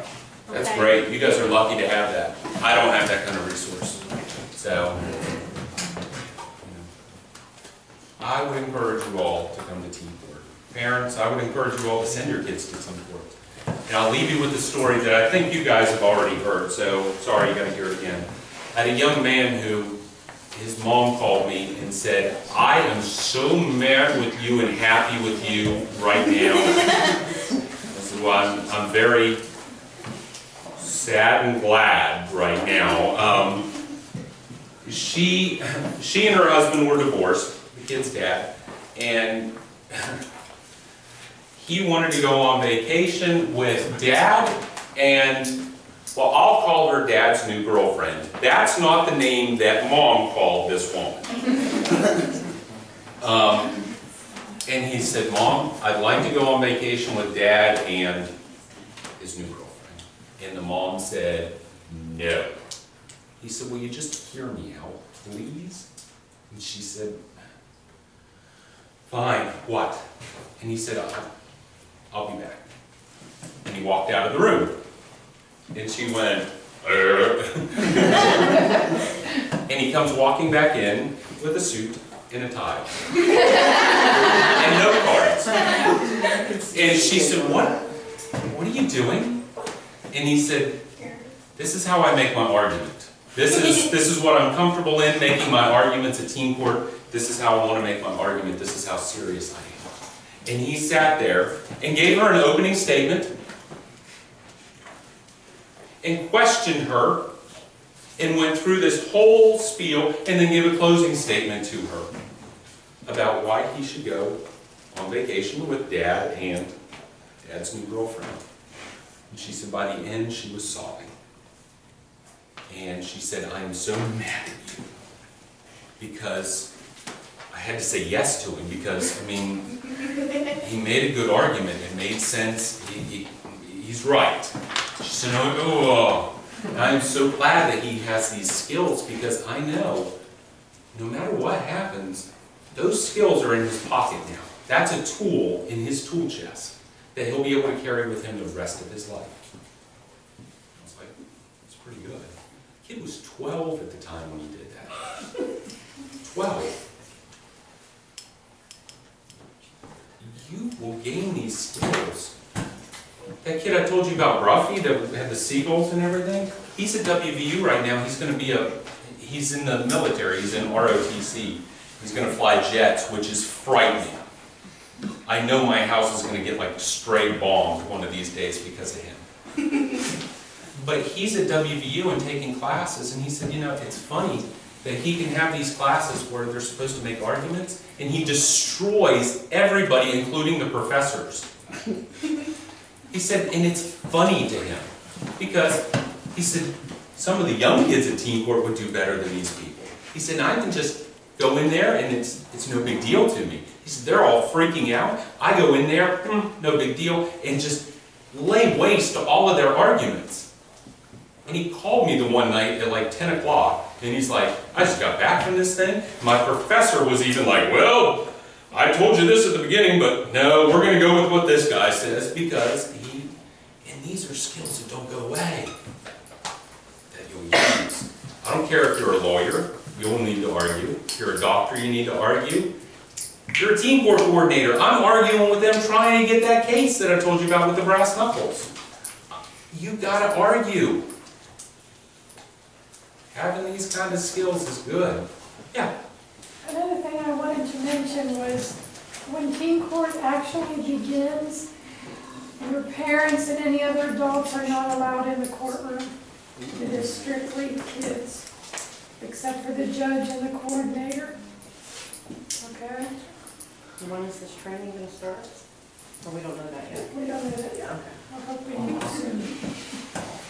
that's Okay? great. You guys are lucky to have that. I don't have that kind of resource. So, I would encourage you all to come to teen court. Parents, I would encourage you all to send your kids to teen court. And I'll leave you with a story that I think you guys have already heard, so sorry you gotta hear it again. I had a young man who, his mom called me and said, I am so mad with you and happy with you right now. I said, well, I'm very sad and glad right now. She and her husband were divorced, the kid's dad, and he wanted to go on vacation with Dad and, well, I'll call her Dad's new girlfriend. That's not the name that Mom called this woman. And he said, Mom, I'd like to go on vacation with Dad and his new girlfriend. And the mom said, no. He said, will you just hear me out, please? And she said, fine, what? And he said, I'll be back. And he walked out of the room. And she went, and he comes walking back in with a suit and a tie. And no cards. And she said, what are you doing? And he said, this is how I make my argument. This is what I'm comfortable in, making my arguments at teen court. This is how I want to make my argument. This is how serious I am. And he sat there and gave her an opening statement and questioned her and went through this whole spiel and then gave a closing statement to her about why he should go on vacation with Dad and Dad's new girlfriend. And she said by the end she was sobbing. And she said, I am so mad at you because I had to say yes to him because, I mean, he made a good argument. It made sense. He's right. She said, oh, I'm so glad that he has these skills because I know no matter what happens, those skills are in his pocket now. That's a tool in his tool chest that he'll be able to carry with him the rest of his life. I was like, that's pretty good. The kid was 12 at the time when he did that. 12. You will gain these skills. That kid I told you about, Ruffy, that had the seagulls and everything, he's at WVU right now. He's going to be he's in the military, he's in ROTC. He's gonna fly jets, which is frightening. I know my house is gonna get like stray bombed one of these days because of him. But he's at WVU and taking classes, and he said, you know, it's funny that he can have these classes where they're supposed to make arguments, and he destroys everybody, including the professors. He said, and it's funny to him, because he said, some of the young kids at Teen Court would do better than these people. He said, I can just go in there and it's no big deal to me. He said, they're all freaking out. I go in there, no big deal, and just lay waste to all of their arguments. And he called me the one night at like 10 o'clock, and he's like, I just got back from this thing. My professor was even like, well, I told you this at the beginning, but no, we're going to go with what this guy says, because and these are skills that don't go away, that you'll use. I don't care if you're a lawyer, you'll need to argue. If you're a doctor, you need to argue. If you're a Teen Court coordinator, I'm arguing with them trying to get that case that I told you about with the brass knuckles. You got to argue. Having these kind of skills is good. Yeah. Another thing I wanted to mention was when Teen Court actually begins, your parents and any other adults are not allowed in the courtroom. It is strictly kids, except for the judge and the coordinator. Okay? When is this training going to start? Or we don't know that yet? We don't know that yet. Okay. I hope we do soon.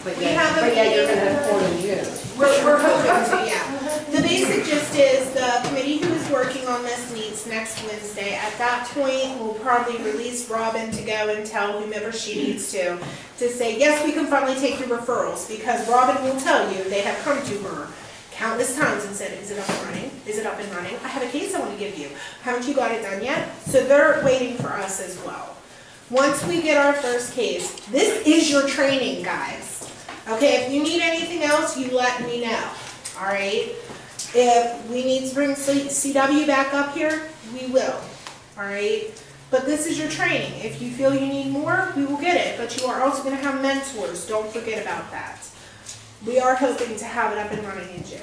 But We have a yet you're meeting. going to have one in June. We're hoping to, yeah. The basic gist is the committee who is working on this meets next Wednesday. At that point, we'll probably release Robin to go and tell whomever she needs to say, yes, we can finally take your referrals, because Robin will tell you they have come to her countless times and said, is it up and running? Is it up and running? I have a case I want to give you. Haven't you got it done yet? So they're waiting for us as well. Once we get our first case, this is your training, guys. Okay, if you need anything else, you let me know, all right? If we need to bring CW back up here, we will, all right? But this is your training. If you feel you need more, we will get it. But you are also going to have mentors. Don't forget about that. We are hoping to have it up and running in June.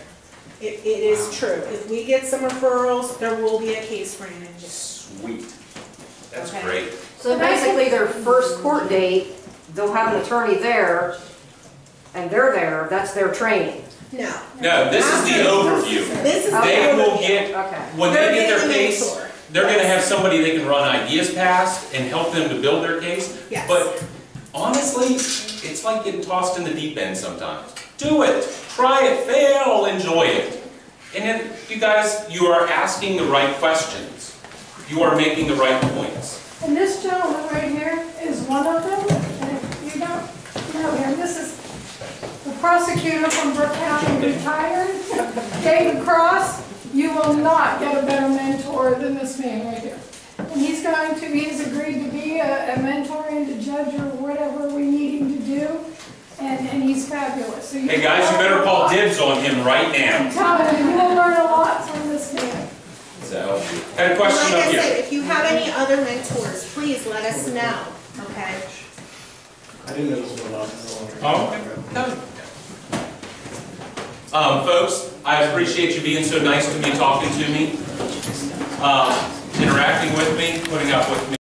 It is true. If we get some referrals, there will be a case ran in June. Sweet. That's Okay. great. So basically their first court date, they'll have an attorney there, and they're there, that's their training. No. No, this is the overview. This is the They will overview. get, Okay. when They're they get their getting a case, mentor. they're going to have somebody they can run ideas past and help them to build their case. Yes. But honestly, it's like getting tossed in the deep end sometimes. Do it. Try it. Fail. Enjoy it. And then, you guys, you are asking the right questions. You are making the right points. And this gentleman right here is one of them. And if you don't know him, this is the prosecutor from Brooke County, retired, David Cross. You will not get a better mentor than this man right here. And he's agreed to be a mentor and a judge or whatever we need him to do. And he's fabulous. So Hey guys, you better call dibs on him right now. I'm telling you, you will learn a lot from this man. So, had a question Like up I here. said, if you have any other mentors, please let us know, okay? I didn't know this was allowed. Oh, okay. Folks, I appreciate you being so nice to me, talking to me, interacting with me, putting up with me.